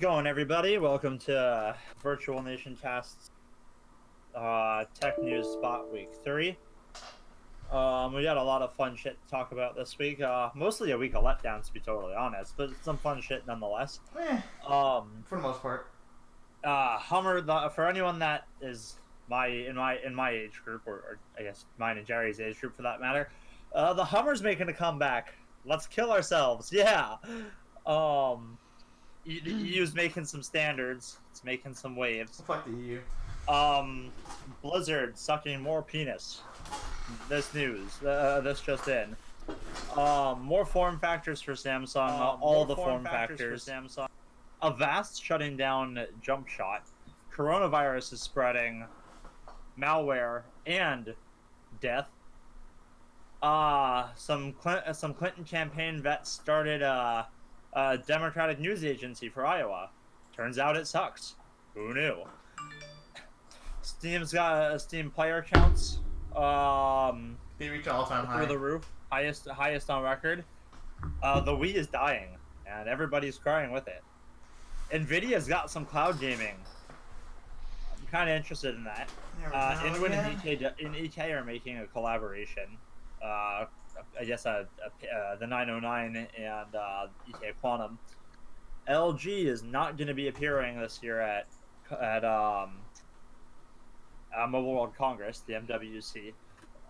Going, everybody? Welcome to Virtual Nation Cast's Tech News Spot Week 3. We got a lot of fun shit to talk about this week. Mostly a week of letdowns, to be totally honest, but some fun shit nonetheless. For the most part. Hummer. For anyone that is in my age group, or I guess mine and Jerry's age group for that matter, the Hummer's making a comeback. Let's kill ourselves. Yeah. EU's making some standards. It's making some waves. Fuck the EU. Blizzard sucking more penis. This news. This just in. More form factors for Samsung. All the form factors for Samsung. Avast shutting down Jumpshot. Coronavirus is spreading. Malware and death. Some Clinton campaign vets started a Democratic news agency for Iowa. Turns out it sucks. Who knew? Steam's got Steam player counts. They reach an all-time high. Through the roof. Highest on record. The Wii is dying, and everybody's crying with it. Nvidia's got some cloud gaming. I'm kind of interested in that. InWin-EKWB are making a collaboration. I guess the 909 and EK Quantum. LG is not going to be appearing this year at Mobile World Congress, the MWC.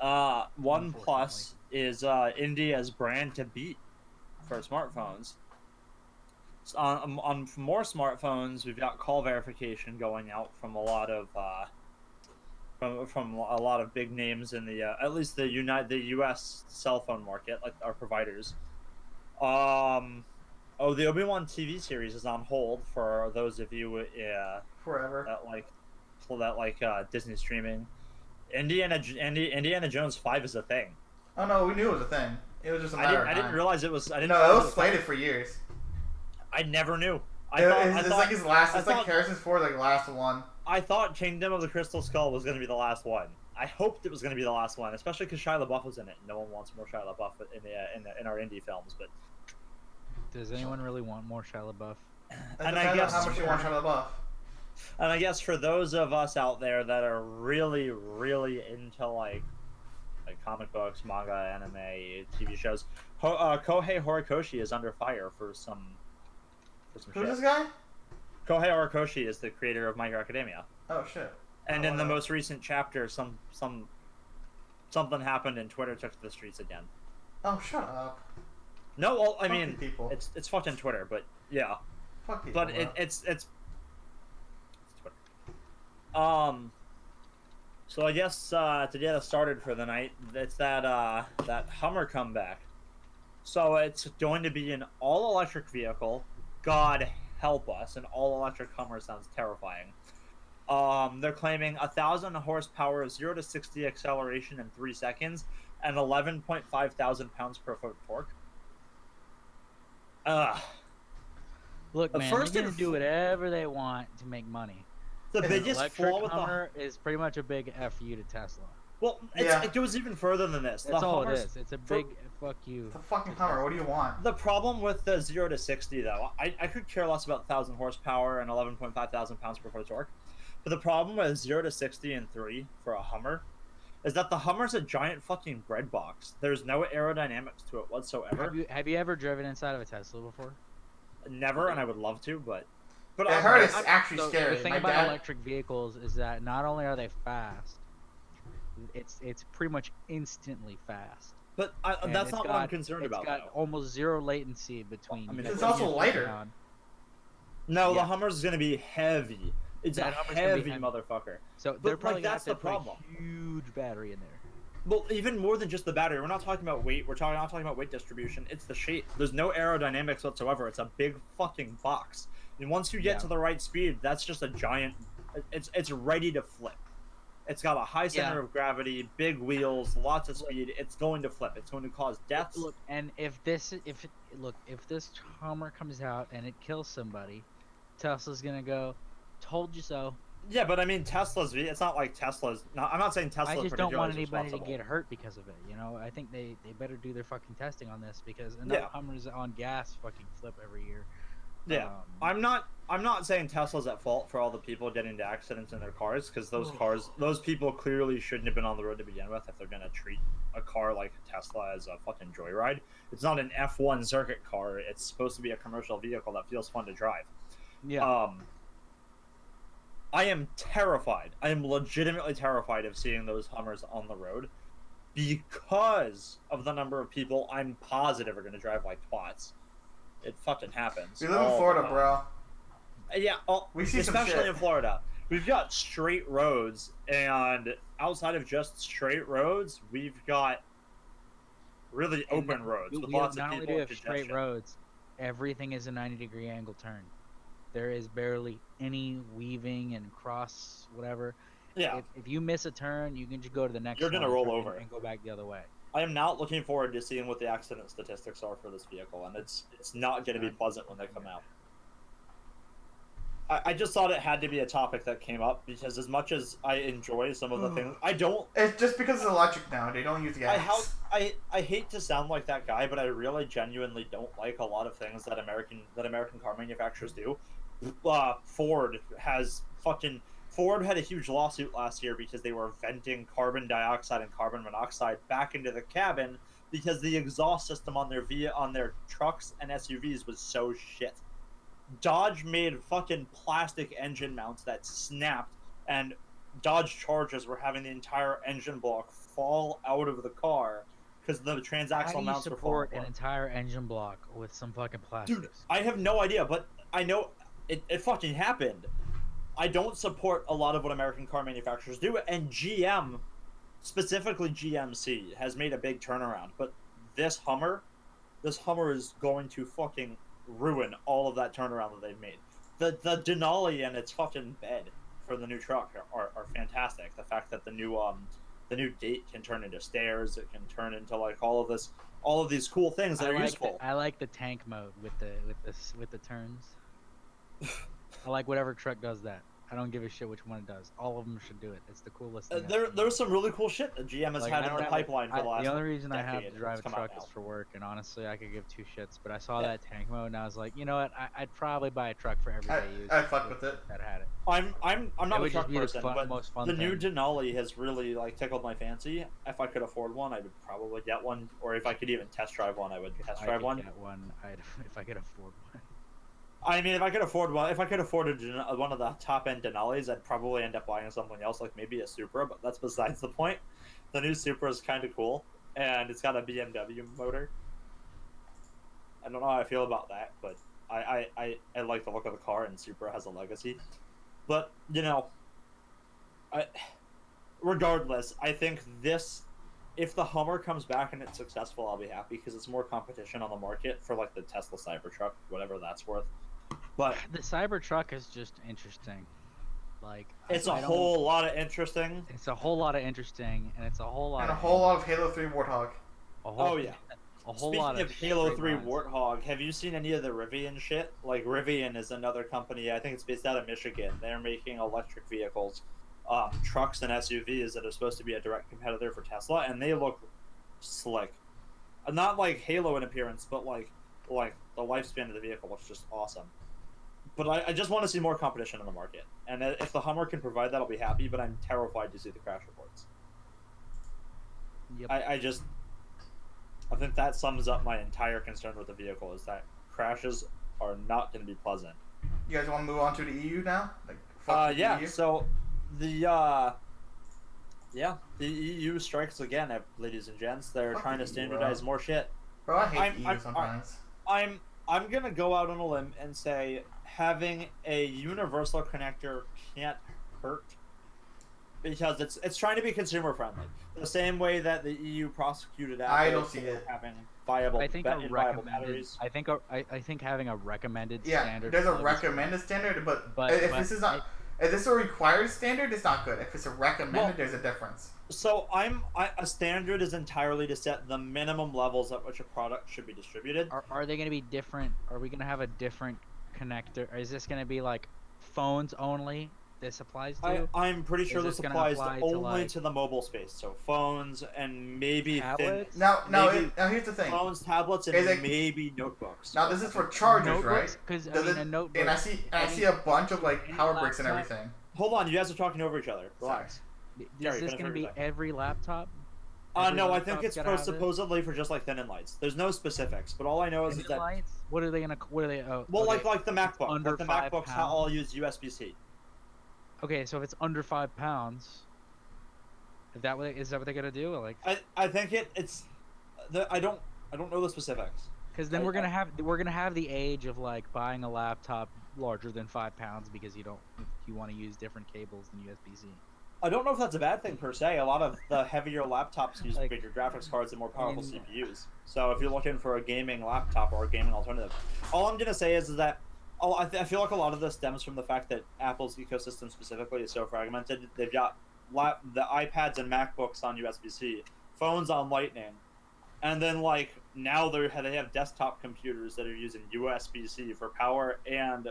OnePlus is India's brand to beat for smartphones. On more smartphones, we've got call verification going out from a lot of from a lot of big names in the at least the U.S. cell phone market, like our providers. The Obi-Wan TV series is on hold for those of you forever that like Disney streaming. Indiana Jones 5 is a thing. Oh no, we knew it was a thing. It was just a matter of time. I didn't realize it was. It was slated for years. I never knew. It's like his last. It's like Harrison's Ford, like last one. I thought Kingdom of the Crystal Skull was going to be the last one. I hoped it was going to be the last one, especially because Shia LaBeouf was in it. No one wants more Shia LaBeouf in our indie films, but does anyone really want more Shia LaBeouf? And I guess how much you want Shia LaBeouf. And I guess for those of us out there that are really, really into like comic books, manga, anime, TV shows, Kohei Horikoshi is under fire for some Who's shit. this guy? Kohei Horikoshi is the creator of My Hero Academia. Oh shit! And in the most recent chapter, something happened and Twitter took to the streets again. Oh, shut up. No, well, I Fuck mean, people. it's fucking Twitter, but yeah. Fuck people. But it's Twitter. So I guess to get us started for the night, it's that Hummer comeback. So it's going to be an all-electric vehicle. God help us, an all-electric Hummer sounds terrifying. They're claiming 1,000 horsepower, 0 to 60 acceleration in 3 seconds, and 11.5 thousand pounds per foot torque. Look, man, they're gonna do whatever they want to make money. The biggest electric flaw with Hummer is pretty much a big FU to Tesla. Well, it goes even further than this. That's all it is. It's a big fuck you. It's a fucking Hummer. What do you want? The problem with the 0 to 60, though, I could care less about 1,000 horsepower and 11.5 thousand pounds per foot torque. But the problem with 0 to 60 in 3 for a Hummer is that the Hummer's a giant fucking bread box. There's no aerodynamics to it whatsoever. Have you ever driven inside of a Tesla before? Never, and I would love to, but I heard it's actually scary. The thing about electric vehicles is that not only are they fast, it's pretty much instantly fast. But that's not what I'm concerned about. It's got almost zero latency between. I mean, it's also lighter. No, the Hummer's gonna be heavy. It's a heavy motherfucker. So they're probably that's the problem. A huge battery in there. Well, even more than just the battery. We're not talking about weight. We're not talking about weight distribution. It's the shape. There's no aerodynamics whatsoever. It's a big fucking box. And once you get to the right speed, that's just a giant. It's ready to flip. It's got a high center of gravity, big wheels, lots of speed. It's going to flip. It's going to cause deaths. Look, and if this Hummer comes out and it kills somebody, Tesla's gonna go, "Told you so." Yeah, but I mean, it's not like Tesla's. No, I'm not saying Tesla's. I just don't want anybody to get hurt because of it. You know, I think they better do their fucking testing on this because enough Hummers on gas fucking flip every year. Yeah, I'm not saying Tesla's at fault for all the people getting into accidents in their cars, because those people clearly shouldn't have been on the road to begin with if they're gonna treat a car like a Tesla as a fucking joyride. It's not an F1 circuit car. It's supposed to be a commercial vehicle that feels fun to drive. Yeah. I am terrified. I am legitimately terrified of seeing those Hummers on the road because of the number of people I'm positive are gonna drive like twats. It fucking happens. We live in Florida, bro. Yeah, we see especially in Florida. We've got straight roads, and outside of just straight roads, we've got really open roads with lots of people. Not only do we have straight roads, everything is a 90-degree angle turn. There is barely any weaving and cross whatever. Yeah. If you miss a turn, you can just go to the next. You're gonna roll over and go back the other way. I am not looking forward to seeing what the accident statistics are for this vehicle, and it's not going to be pleasant when they come out. I just thought it had to be a topic that came up, because as much as I enjoy some of the things, I don't... It's just because it's electric now, they don't use gas. I hate to sound like that guy, but I really genuinely don't like a lot of things that American car manufacturers do. Ford had a huge lawsuit last year because they were venting carbon dioxide and carbon monoxide back into the cabin because the exhaust system on their trucks and SUVs was so shit. Dodge made fucking plastic engine mounts that snapped, and Dodge Chargers were having the entire engine block fall out of the car because the transaxle mounts were falling apart. How do you support an entire engine block with some fucking plastics? Dude, I have no idea, but I know it fucking happened. I don't support a lot of what American car manufacturers do, and GM, specifically GMC, has made a big turnaround. But this Hummer is going to fucking ruin all of that turnaround that they've made. The Denali and its fucking bed for the new truck are fantastic. The fact that the new gate can turn into stairs, it can turn into like all of these cool things that are useful. I like the tank mode with the turns. I like whatever truck does that. I don't give a shit which one it does. All of them should do it. It's the coolest thing. There's some really cool shit that GM has had in the pipeline for the last. The only reason I have to drive a truck is for work, and honestly, I could give two shits. But I saw that tank mode, and I was like, you know what? I'd probably buy a truck for everyday use. I fuck with it. That had it. I'm not a truck person, but most fun the new Denali has really like tickled my fancy. If I could afford one, I would probably get one, or if I could even test drive one, I would test drive one. Get one. If I could afford one. I mean, if I could afford one, one of the top-end Denali's, I'd probably end up buying something else, like maybe a Supra, but that's besides the point. The new Supra is kind of cool, and it's got a BMW motor. I don't know how I feel about that, but I like the look of the car, and Supra has a legacy. But, you know, regardless, I think if the Hummer comes back and it's successful, I'll be happy, because it's more competition on the market for, like, the Tesla Cybertruck, whatever that's worth. But the Cybertruck is just interesting. Like, it's a whole lot of interesting. It's a whole lot of interesting, and it's a whole lot. And a whole lot of Halo 3 Warthog. Oh yeah. A whole Speaking lot of Halo 3 Warthog, have you seen any of the Rivian shit? Like, Rivian is another company, I think it's based out of Michigan. They're making electric vehicles, trucks and SUVs that are supposed to be a direct competitor for Tesla, and they look slick. Not like Halo in appearance, but like the lifespan of the vehicle looks just awesome. But I just want to see more competition in the market. And if the Hummer can provide that, I'll be happy, but I'm terrified to see the crash reports. Yep. I think that sums up my entire concern with the vehicle, is that crashes are not going to be pleasant. You guys want to move on to the EU now? Like, yeah, EU? so the EU strikes again, ladies and gents. They're trying to standardize more shit. Bro, I hate EU sometimes. I'm gonna go out on a limb and say having a universal connector can't hurt, because it's trying to be consumer friendly. The same way that the EU prosecuted Apple I don't see it having viable batteries. I think having a recommended standard. There's a recommended standard, but if this is not. If this is a required standard, it's not good. If it's a recommended, there's a difference. So a standard is entirely to set the minimum levels at which a product should be distributed. Are they going to be different? Are we going to have a different connector? Or is this going to be like phones only, this applies to? I'm pretty sure this applies only to the mobile space, so phones and maybe tablets. Now here's the thing: phones, tablets, and maybe notebooks. Now this is for chargers, notebooks, right? Because a notebook. And I see a bunch of like power bricks and everything. Hold on, you guys are talking over each other. Relax. Is this going to be every laptop? No, I think it's supposedly for just like thin and lights. There's no specifics, but all I know is that. Lights? What are they gonna? What are they? Oh, well, okay. like the MacBook. Under the MacBooks all use USB-C. Okay, so if it's under 5 pounds, is that what they're gonna do? Like, I think it's. I don't know the specifics. Because then we're gonna have the age of like buying a laptop larger than 5 pounds because you want to use different cables than USB-C. I don't know if that's a bad thing per se. A lot of the heavier laptops use bigger graphics cards and more powerful CPUs. So if you're looking for a gaming laptop or a gaming alternative, all I'm gonna say is that I feel like a lot of this stems from the fact that Apple's ecosystem specifically is so fragmented. They've got the iPads and MacBooks on USB-C, phones on Lightning, and then like now they have desktop computers that are using USB-C for power and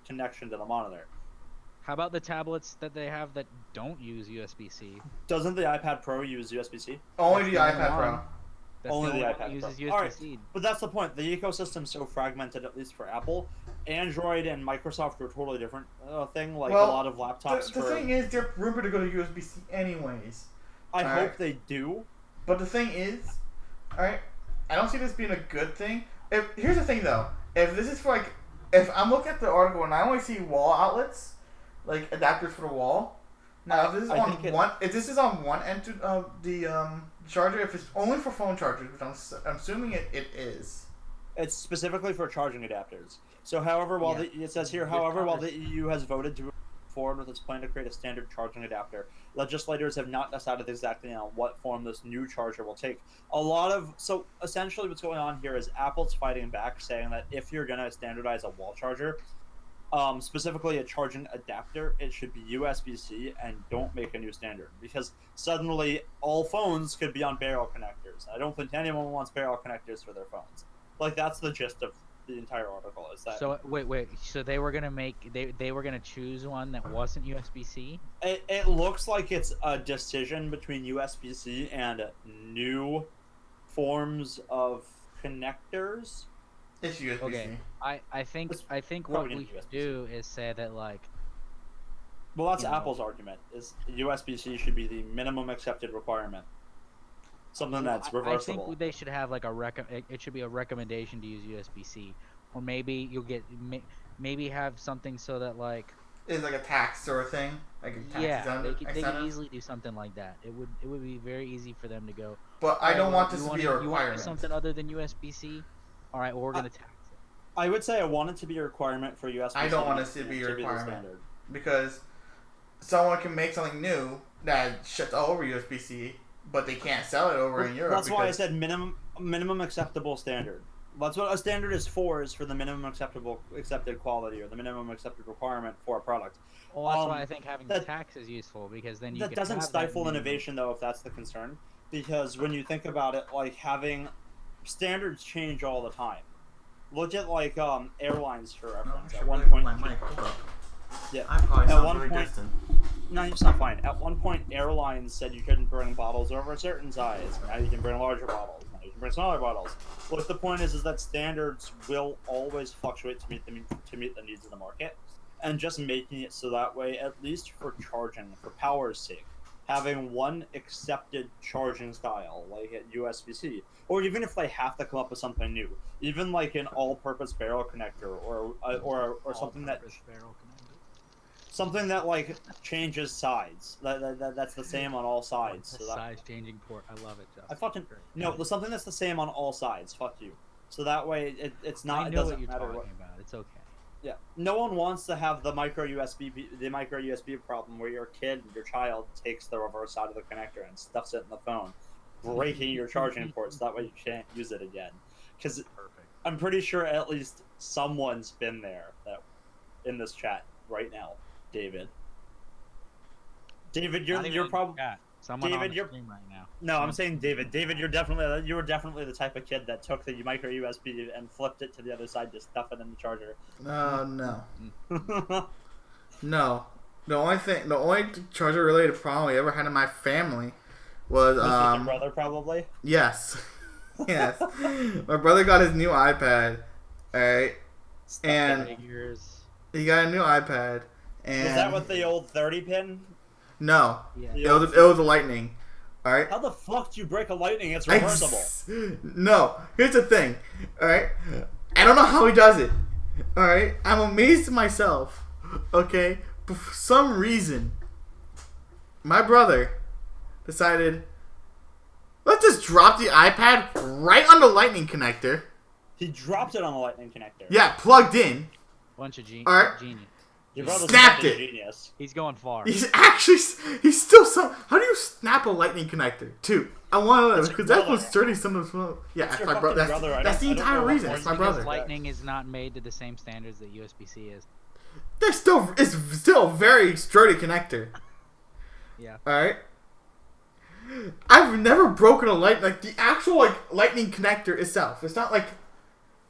connection to the monitor. How about the tablets that they have that don't use USB-C? Doesn't the iPad Pro use USB-C? Only the iPad Pro. Only the iPad uses Pro. USB-C. All right, but that's the point. The ecosystem's so fragmented, at least for Apple. Android and Microsoft are a totally different thing. Like a lot of laptops. The thing is, they're rumored to go to USB-C anyways. I hope they do. But the thing is, alright, I don't see this being a good thing. Here's the thing though. If this is for like, if I'm looking at the article and I only see wall outlets, like adapters for the wall. Now, if this is on one end of the charger, if it's only for phone chargers, which I'm assuming it is. It's specifically for charging adapters. So, however, it says here, however, while the EU has voted to move forward with its plan to create a standard charging adapter, legislators have not decided exactly on what form this new charger will take. So essentially what's going on here is Apple's fighting back, saying that if you're going to standardize a wall charger, specifically a charging adapter, it should be USB-C and don't make a new standard, because suddenly all phones could be on barrel connectors. I don't think anyone wants barrel connectors for their phones. Like, that's the gist of the entire article. Is that so? Wait. So they were gonna choose one that wasn't USB-C? It looks like it's a decision between USB-C and new forms of connectors. It's USB-C. Okay. I think what we should do is say that, like. Well, that's Apple's argument. Is USB-C should be the minimum accepted requirement. Something that's reversible. I think they should have like it should be a recommendation to use USB-C, or maybe you'll get maybe have something so that like. It's like a tax sort of thing. Like a tax they could easily do something like that. It would be very easy for them to go. But I don't want this to be a requirement. You want something other than USB-C? All right, well, we're gonna tax it. I would say I want it to be a requirement for USB-C. I don't want it to be a requirement because someone can make something new that shuts all over USB-C, but they can't sell it over in Europe. That's why I said minimum acceptable standard. That's what a standard is for the minimum accepted quality, or the minimum accepted requirement for a product. Well, that's why I think having the tax is useful, because then that doesn't stifle innovation, though, if that's the concern. Because when you think about it, like having standards change all the time. Look at like airlines for reference. At one point, yeah. I probably sound very distant. No, it's not fine. At one point, airlines said you couldn't bring bottles over a certain size. Now you can bring larger bottles. Now you can bring smaller bottles. What the point is that standards will always fluctuate to meet the needs of the market, and just making it so that way, at least for charging, for power's sake, having one accepted charging style, like at USB-C, or even if they have to come up with something new, even like an all-purpose barrel connector, or something that. Something that like changes sides. That's the same on all sides. So size changing port. I love it, Justin. Something that's the same on all sides. Fuck you. So that way it's not. I know it doesn't what you're matter talking about. It's okay. Yeah. No one wants to have the micro USB problem where your child takes the reverse side of the connector and stuffs it in the phone, breaking your charging ports. That way you can't use it again. Because I'm pretty sure at least someone's been there in this chat right now. David, you're probably David. You're right now. No, I'm saying David. David, you were definitely the type of kid that took the micro USB and flipped it to the other side to stuff it in the charger. No. No. The only charger related problem we ever had in my family was your brother probably. Yes, yes. My brother got his new iPad, alright, and he got a new iPad. And was that with the old 30 pin? No, Yeah. it was a Lightning. All right. How the fuck do you break a Lightning? It's reversible. No, here's the thing. All right, I don't know how he does it. All right, I'm amazed at myself. Okay, but for some reason, my brother decided, let's just drop the iPad right on the Lightning connector. He dropped it on the Lightning connector. Yeah, plugged in. Bunch of genius. Your brother's snapped a it. Genius. He's going far. He's still some. How do you snap a Lightning connector? Too. I want to know because that was sturdy. Some of the. Yeah, that's my brother. That's the entire reason. It's my brother. Lightning is not made to the same standards that USB-C is. It's still a very sturdy connector. Yeah. All right. I've never broken a the actual Lightning connector itself. It's not like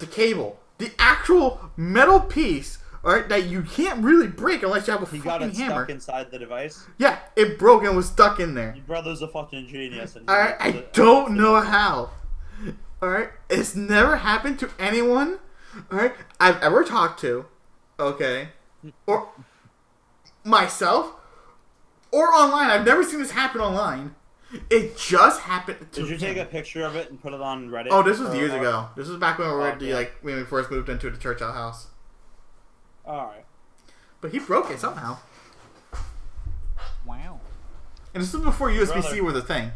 the cable. The actual metal piece. Alright, that you can't really break unless you have a fucking hammer. He got it stuck inside the device? Yeah, it broke and was stuck in there. Your brother's a fucking genius. Alright, I don't know how. Alright, it's never happened to anyone, alright, I've ever talked to, okay, or myself, or online. I've never seen this happen online. It just happened to Did you take a picture of it and put it on Reddit? Oh, this was years ago. This was back when we were when we first moved into the Churchill house. Alright. But he broke it somehow. Wow. And this was before USB-C was a thing.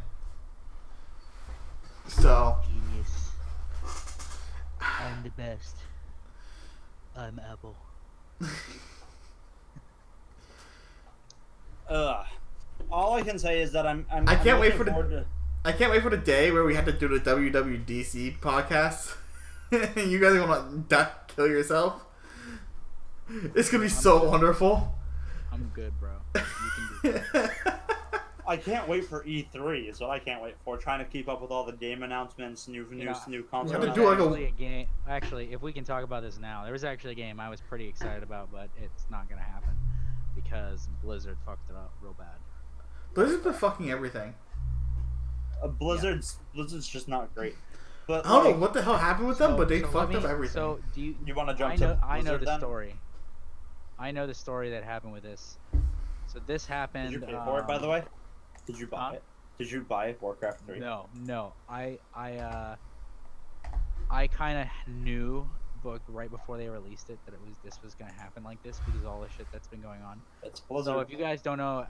So. Genius. I'm the best. I'm Apple. All I can say is that I can't wait for the day where we have to do the WWDC podcast. And you guys are gonna kill yourself. It's gonna be so wonderful. I'm good, bro. You can do that. I can't wait for E3 is what I can't wait for. Trying to keep up with all the game announcements, new console announcements. Actually, if we can talk about this now, there was actually a game I was pretty excited about, but it's not gonna happen because Blizzard fucked it up real bad. Blizzard's been fucking everything. Blizzard's just not great. But I don't know what the hell happened with them, but they fucked up everything. So do you want to jump to Blizzard? I know the story. I know the story that happened with this. So this happened. Did you pay for it, by the way? Did you buy it? Did you buy Warcraft 3? No. I kind of knew, but right before they released it, that this was gonna happen like this because of all the shit that's been going on. It's Blizzard. So if you guys don't know,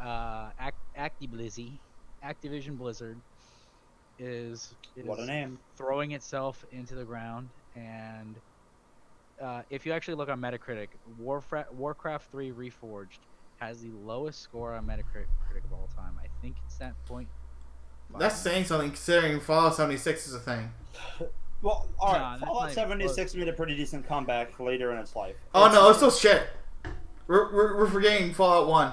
Acti-Blizzi, Activision Blizzard, is what a name, throwing itself into the ground. And if you actually look on Metacritic, Warcraft 3 Reforged has the lowest score on Metacritic of all time. I think it's that point. That's saying something, considering Fallout 76 is a thing. Well, alright, Fallout 76 made a pretty decent comeback later in its life. Oh no, it's still shit. We're forgetting Fallout 1.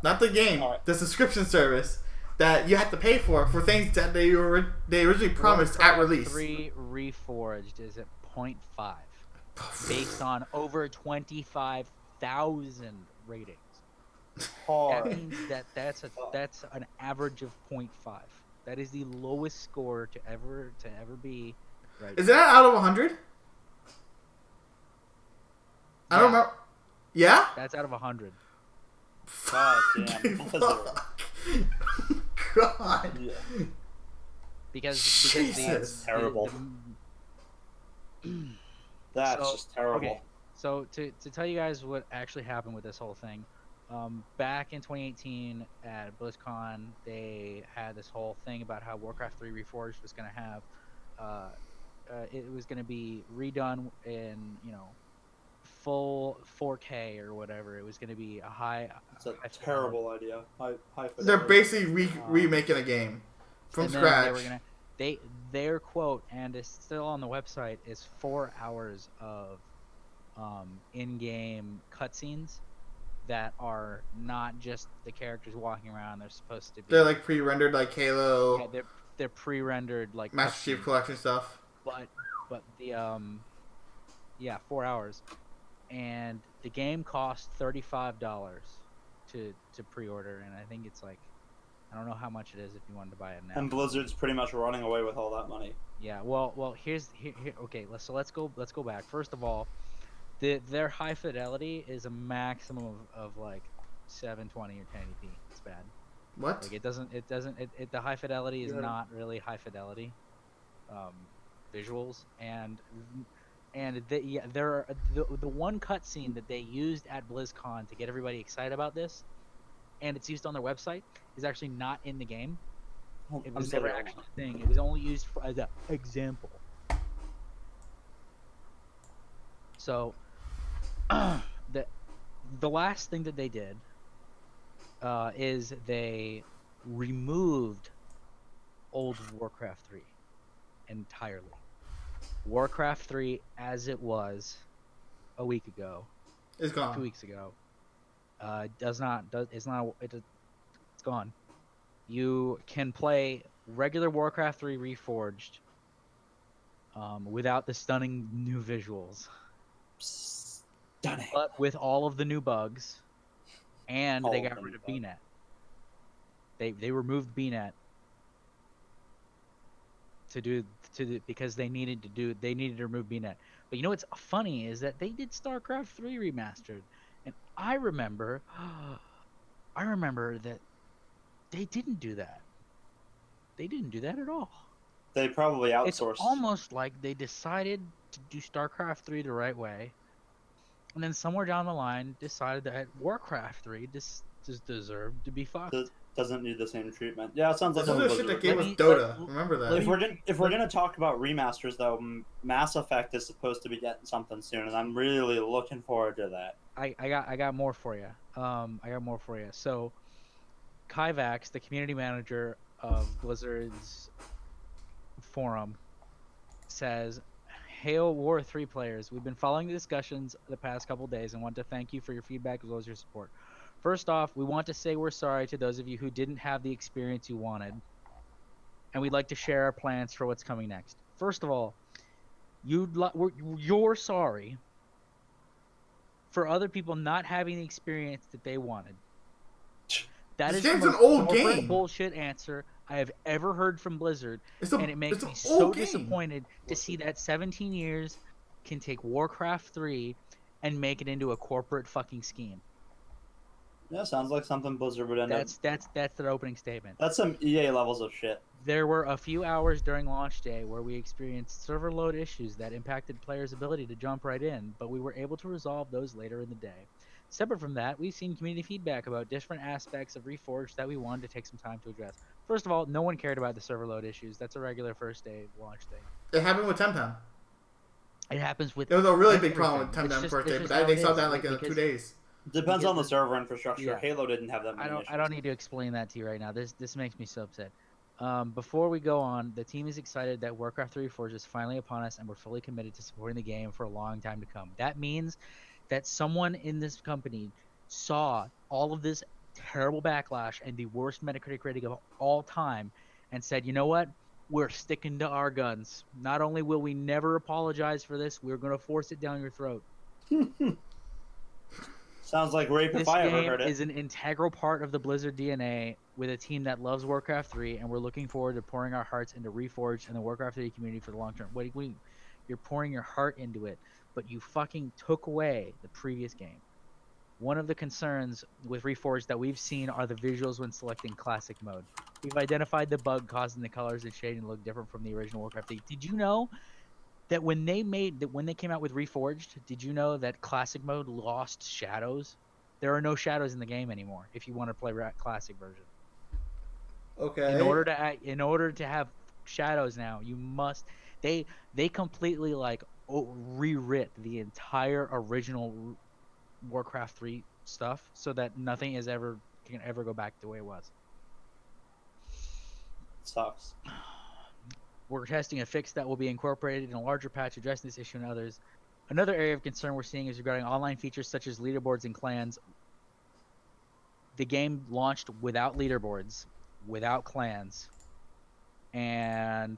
Not the game, the subscription service that you have to pay for things that they originally promised at release. 3 Reforged is at 0.5, based on over 25,000 ratings. That means that's an average of 0.5. That is the lowest score to ever be. Right. Is that out of 100? I don't remember. Yeah? That's out of 100. God damn. God. Yeah. Because Jesus. Terrible. That's just terrible. Okay. So to tell you guys what actually happened with this whole thing, back in 2018 at BlizzCon, they had this whole thing about how Warcraft 3 Reforged was going to have, it was going to be redone in, full 4K or whatever. It was going to be a high. It's a terrible idea. They're basically remaking a game from scratch. Their quote, and it's still on the website, is 4 hours of in-game cutscenes that are not just the characters walking around. They're supposed to be. They're like pre-rendered, like Halo. Yeah, they're pre-rendered, like Master Chief Collection stuff. But the 4 hours, and the game cost $35 to pre-order, and I think it's like, I don't know how much it is if you wanted to buy it now. And Blizzard's pretty much running away with all that money. Yeah, well, here. Okay, let's go back. First of all, their high fidelity is a maximum of like 720 or 1080p. It's bad. What? Like the high fidelity is You heard him. not really high fidelity visuals, and there are the one cutscene that they used at BlizzCon to get everybody excited about this, and it's used on their website, is actually not in the game. It was never actually a thing. It was only used as an example. So, the last thing that they did is they removed old Warcraft 3 entirely. Warcraft 3, as it was a week ago, It's gone. 2 weeks ago, it's gone. You can play regular Warcraft 3 Reforged without the stunning new visuals, Stunning. but with all of the new bugs, and they All of got them rid of bugs. BNet. They removed BNet because they needed to remove BNet. But you know what's funny is that they did StarCraft 3 remastered, and I remember that they didn't do that. They didn't do that at all. They probably It's outsourced. almost like they decided to do StarCraft 3 the right way, and then somewhere down the line decided that Warcraft 3 just deserved to be fucked. Doesn't need the same treatment. Yeah, it sounds like This is something the shit that Blizzard gave would us do. Dota. Remember that. If we're gonna talk about remasters though, Mass Effect is supposed to be getting something soon, and I'm really looking forward to that. I got more for you. So, Kyvax, the community manager of Blizzard's forum, says, "Hail War 3 players. We've been following the discussions the past couple days and want to thank you for your feedback as well as your support. First off, we want to say we're sorry to those of you who didn't have the experience you wanted, and we'd like to share our plans for what's coming next. First of all, you're sorry for other people not having the experience that they wanted. That This is game's the an most old corporate game. bullshit answer I have ever heard from Blizzard, and it makes it's an me so old game. disappointed to see that 17 years can take Warcraft 3 and make it into a corporate fucking scheme." Yeah, sounds like something Blizzard would end up. That's their opening statement. That's some EA levels of shit. There were a few hours during launch day where we experienced server load issues that impacted players' ability to jump right in, but we were able to resolve those later in the day. Separate from that, we've seen community feedback about different aspects of Reforged that we wanted to take some time to address. First of all, no one cared about the server load issues. That's a regular first day launch thing. It happened with Temtem. It happens with It was a really big everything. problem with It's Temtem just- first it's day, just but how they it solved is, that like in because- 2 days. Depends on the because- server infrastructure. yeah. Halo didn't have that many I issues. don't need to explain that to you right now. This makes me so upset. Before we go on, the team is excited that Warcraft 3 Reforged is finally upon us, and we're fully committed to supporting the game for a long time to come. That means that someone in this company saw all of this terrible backlash and the worst Metacritic rating of all time and said, "You know what? We're sticking to our guns. Not only will we never apologize for this, we're going to force it down your throat." Sounds like rape This if I ever game heard it. is an integral part of the Blizzard DNA with a team that loves Warcraft 3, and we're looking forward to pouring our hearts into Reforged and the Warcraft 3 community for the long term. You're pouring your heart into it, but you fucking took away the previous game. One of the concerns with Reforged that we've seen are the visuals when selecting classic mode. We've identified the bug causing the colors and shading to look different from the original Warcraft 3. Did you know that when they came out with Reforged, did you know that classic mode lost shadows? There are no shadows in the game anymore if you want to play classic version. Okay. In order to have shadows now, you must they completely like rewrit the entire original Warcraft 3 stuff so that nothing can ever go back the way it was. Sucks. We're testing a fix that will be incorporated in a larger patch addressing this issue and others. Another area of concern we're seeing is regarding online features such as leaderboards and clans. The game launched without leaderboards, without clans, and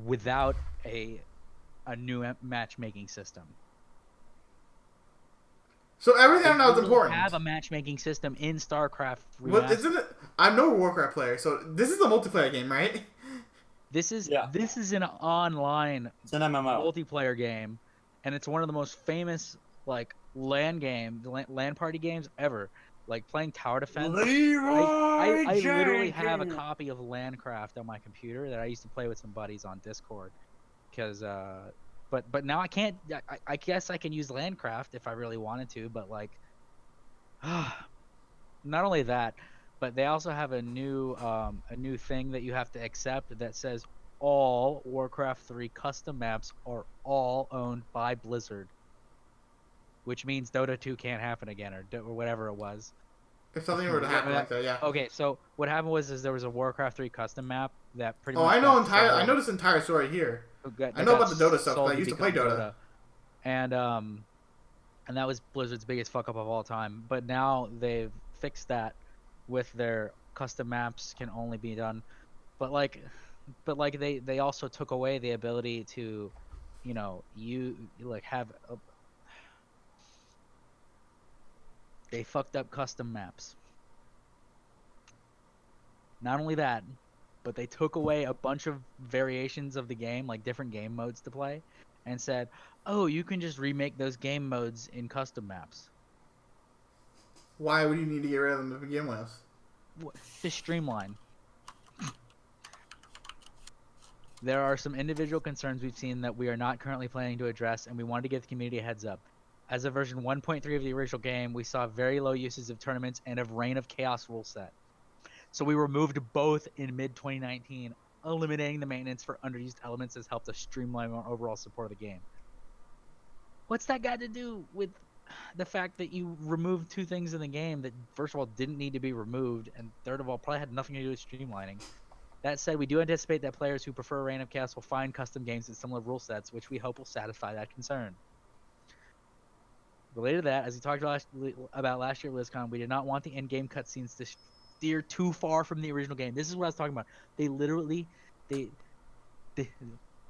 without a new matchmaking system. So everything I know is They important. have a matchmaking system in StarCraft Well, Remastered. isn't it? I'm no Warcraft player, so this is a multiplayer game, right? This is Yeah. an online It's an MMO. multiplayer game, and it's one of the most famous like LAN party games ever. Like playing tower defense. I literally have a copy of LANcraft on my computer that I used to play with some buddies on Discord. Because but now I can't. I guess I can use LANcraft if I really wanted to, but like, not only that, but they also have a new thing that you have to accept that says all Warcraft 3 custom maps are all owned by Blizzard, which means Dota 2 can't happen again, or whatever it was. If something were to happen like that, yeah. Okay, so what happened was there was a Warcraft 3 custom map that pretty Oh, much. I know this entire story here. I know about the Dota stuff, because I used to play Dota. And that was Blizzard's biggest fuck up of all time. But now they've fixed that with their custom maps can only be done. But they also took away the ability to, have they fucked up custom maps. Not only that, but they took away a bunch of variations of the game, like different game modes to play, and said, oh, you can just remake those game modes in custom maps. Why would you need to get rid of them to begin with? To streamline. There are some individual concerns we've seen that we are not currently planning to address, and we wanted to give the community a heads up. As of version 1.3 of the original game, we saw very low uses of tournaments and of Reign of Chaos rule set. So we removed both in mid-2019. Eliminating the maintenance for underused elements has helped us streamline our overall support of the game. What's that got to do with the fact that you removed two things in the game that, first of all, didn't need to be removed, and third of all, probably had nothing to do with streamlining? That said, we do anticipate that players who prefer Reign of Chaos will find custom games with similar rule sets, which we hope will satisfy that concern. Related to that, as we talked about last year at BlizzCon, we did not want the in-game cutscenes to steer too far from the original game. This is what I was talking about.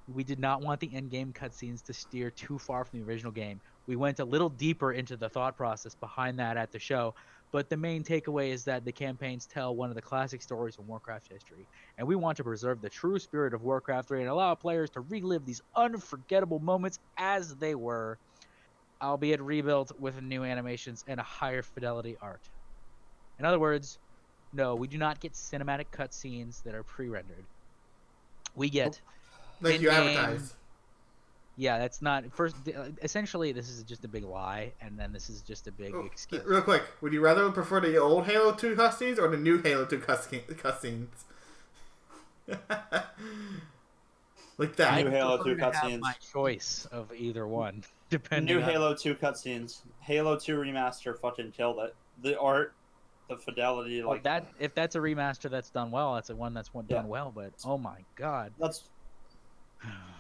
We did not want the in-game cutscenes to steer too far from the original game. We went a little deeper into the thought process behind that at the show, but the main takeaway is that the campaigns tell one of the classic stories in Warcraft history, and we want to preserve the true spirit of Warcraft 3 and allow players to relive these unforgettable moments as they were, albeit rebuilt with new animations and a higher fidelity art. In other words, no, we do not get cinematic cutscenes that are pre-rendered. We get like you advertise. Yeah, that's not first. Essentially, this is just a big lie, and then this is just a big excuse. Real quick, would you rather prefer the old Halo 2 cutscenes or the new Halo 2 cutscenes? Like that. New Halo 2 cutscenes. My choice of either one, depending. New Halo 2 cutscenes. Halo 2 remaster fucking killed it. The art, the fidelity, like that. If that's a remaster that's done well, that's one that's done well. But oh my god, that's.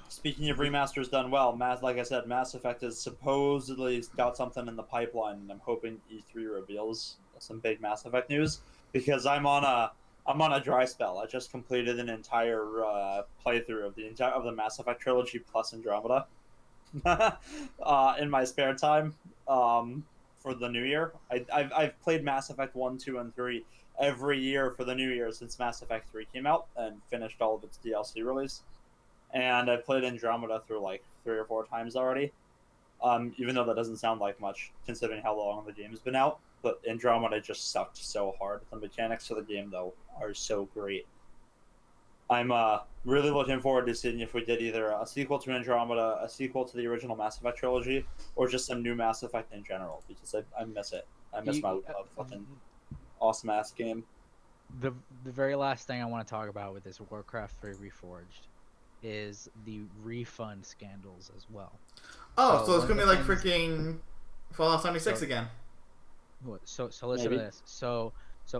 Speaking of remasters done well, like I said, Mass Effect has supposedly got something in the pipeline, and I'm hoping E3 reveals some big Mass Effect news because I'm on a dry spell. I just completed an entire playthrough of the Mass Effect trilogy plus Andromeda in my spare time for the new year. I've played Mass Effect 1, 2, and 3 every year for the new year since Mass Effect 3 came out and finished all of its DLC release. And I played Andromeda through like 3 or 4 times already, even though that doesn't sound like much considering how long the game's been out. But Andromeda just sucked so hard. The mechanics of the game, though, are so great. I'm really looking forward to seeing if we get either a sequel to Andromeda, a sequel to the original Mass Effect trilogy, or just some new Mass Effect in general, because I miss it. I miss my fucking awesome-ass game. The very last thing I want to talk about with this Warcraft 3 Reforged is the refund scandals as well. Oh, so it's gonna be like freaking Fallout 76 again. So listen to this. So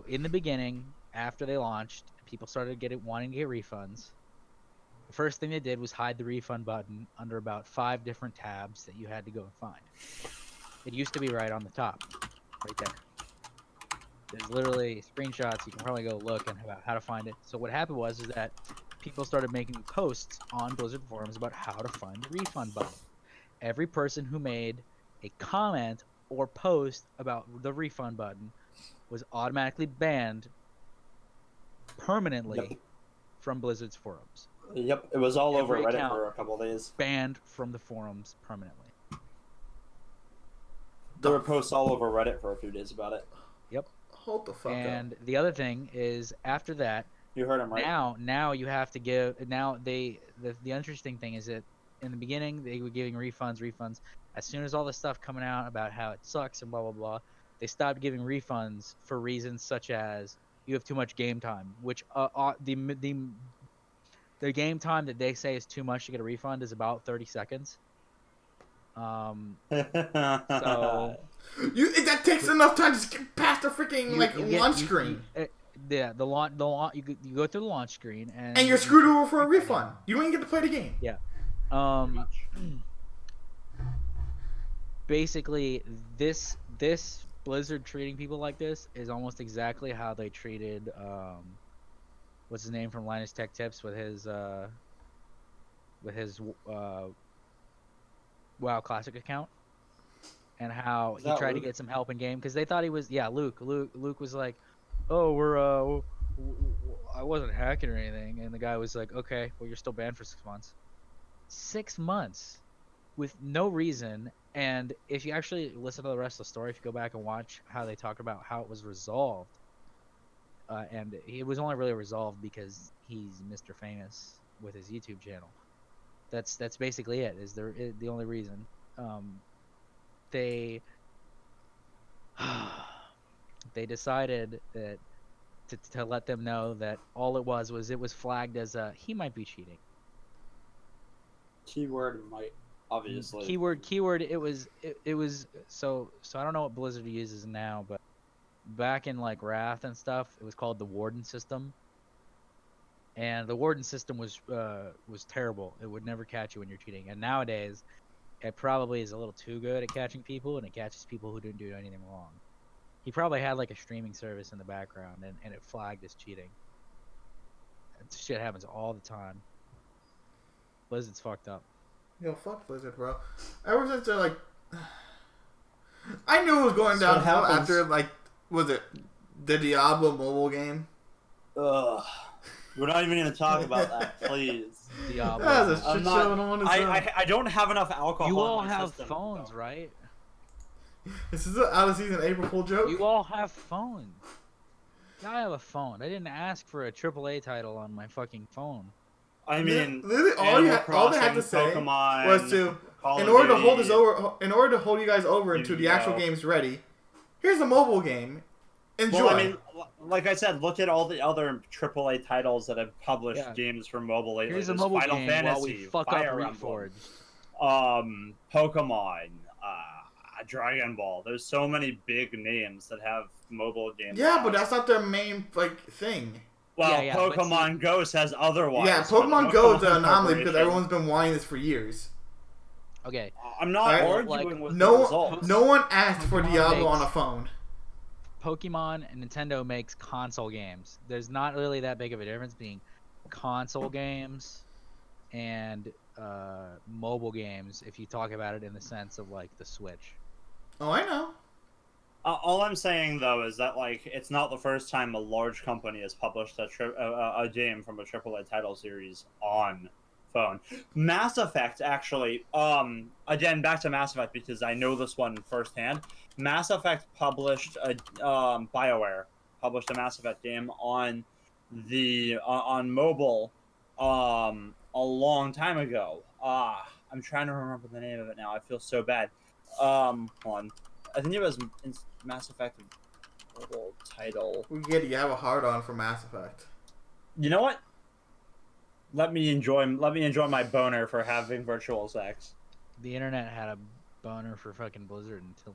in the beginning, after they launched, people started wanting to get refunds. The first thing they did was hide the refund button under about 5 different tabs that you had to go and find. It used to be right on the top, right there. There's literally screenshots. You can probably go look and about how to find it. So what happened was that people started making posts on Blizzard forums about how to find the refund button. Every person who made a comment or post about the refund button was automatically banned permanently Yep. from Blizzard's forums. Yep, it was all over Every Reddit account for a couple of days. Banned from the forums permanently. There were posts all over Reddit for a few days about it. Yep. Hold the fuck up. And the other thing is, after that, You heard him right. now you have to give. Now the interesting thing is that in the beginning they were giving refunds. As soon as all the stuff coming out about how it sucks and blah blah blah, they stopped giving refunds for reasons such as you have too much game time, which the game time that they say is too much to get a refund is about 30 seconds. So that takes enough time to skip past the freaking launch screen. Yeah, the launch. You go through the launch screen and you're screwed over for a refund. You don't even get to play the game. Yeah. Basically, this Blizzard treating people like this is almost exactly how they treated what's his name from Linus Tech Tips with his WoW Classic account, and how he tried to get some help in game because they thought he was Luke. Luke was like, "Oh, I wasn't hacking or anything," and the guy was like, "Okay, well you're still banned for 6 months." 6 months with no reason. And if you actually listen to the rest of the story, if you go back and watch how they talk about how it was resolved, and it was only really resolved because he's Mr. Famous with his YouTube channel. That's basically it. Is the only reason. They decided that to let them know that all it was flagged as he might be cheating. Keyword might, obviously. Keyword. It was so I don't know what Blizzard uses now, but back in like Wrath and stuff, it was called the Warden system. And the Warden system was terrible. It would never catch you when you're cheating. And nowadays, it probably is a little too good at catching people, and it catches people who didn't do anything wrong. He probably had like a streaming service in the background, and it flagged as cheating. That shit happens all the time. Blizzard's fucked up. Yo, fuck Blizzard, bro. Ever since they're like, I knew it was going downhill after was it the Diablo mobile game? Ugh. We're not even going to talk about that, please. Diablo. That's a shit show. I don't have enough alcohol. You all in my have system, phones, so. right? This is an out of season April Fool joke. You all have phones. I have a phone. I didn't ask for a AAA title on my fucking phone. I mean, literally all they had to say Pokemon, was to, in order to hold you guys over until the actual game's ready, here's a mobile game. Enjoy. Well, I mean, like I said, look at all the other AAA titles that have published games for mobile lately. Here's a mobile Final game Fantasy, while we fuck Fire up Emblem, Reforged. Pokemon, Dragon Ball. There's so many big names that have mobile games. Yeah, but that's not their main thing. Well, Pokemon Go says otherwise. Yeah, Pokemon Go is an anomaly because everyone's been wanting this for years. Okay. I'm not arguing with the results. No one asked for Diablo on a phone. Pokemon and Nintendo makes console games. There's not really that big of a difference between console games and mobile games if you talk about it in the sense of like the Switch. Oh, I know. All I'm saying though is that it's not the first time a large company has published a game from a AAA title series on phone. Mass Effect actually. Again, back to Mass Effect because I know this one firsthand. Mass Effect published BioWare published a Mass Effect game on mobile a long time ago. I'm trying to remember the name of it now. I feel so bad. Hold on. I think it was Mass Effect mobile title. We get it. You have a hard on for Mass Effect. You know what? Let me enjoy my boner for having virtual sex. The internet had a boner for fucking Blizzard until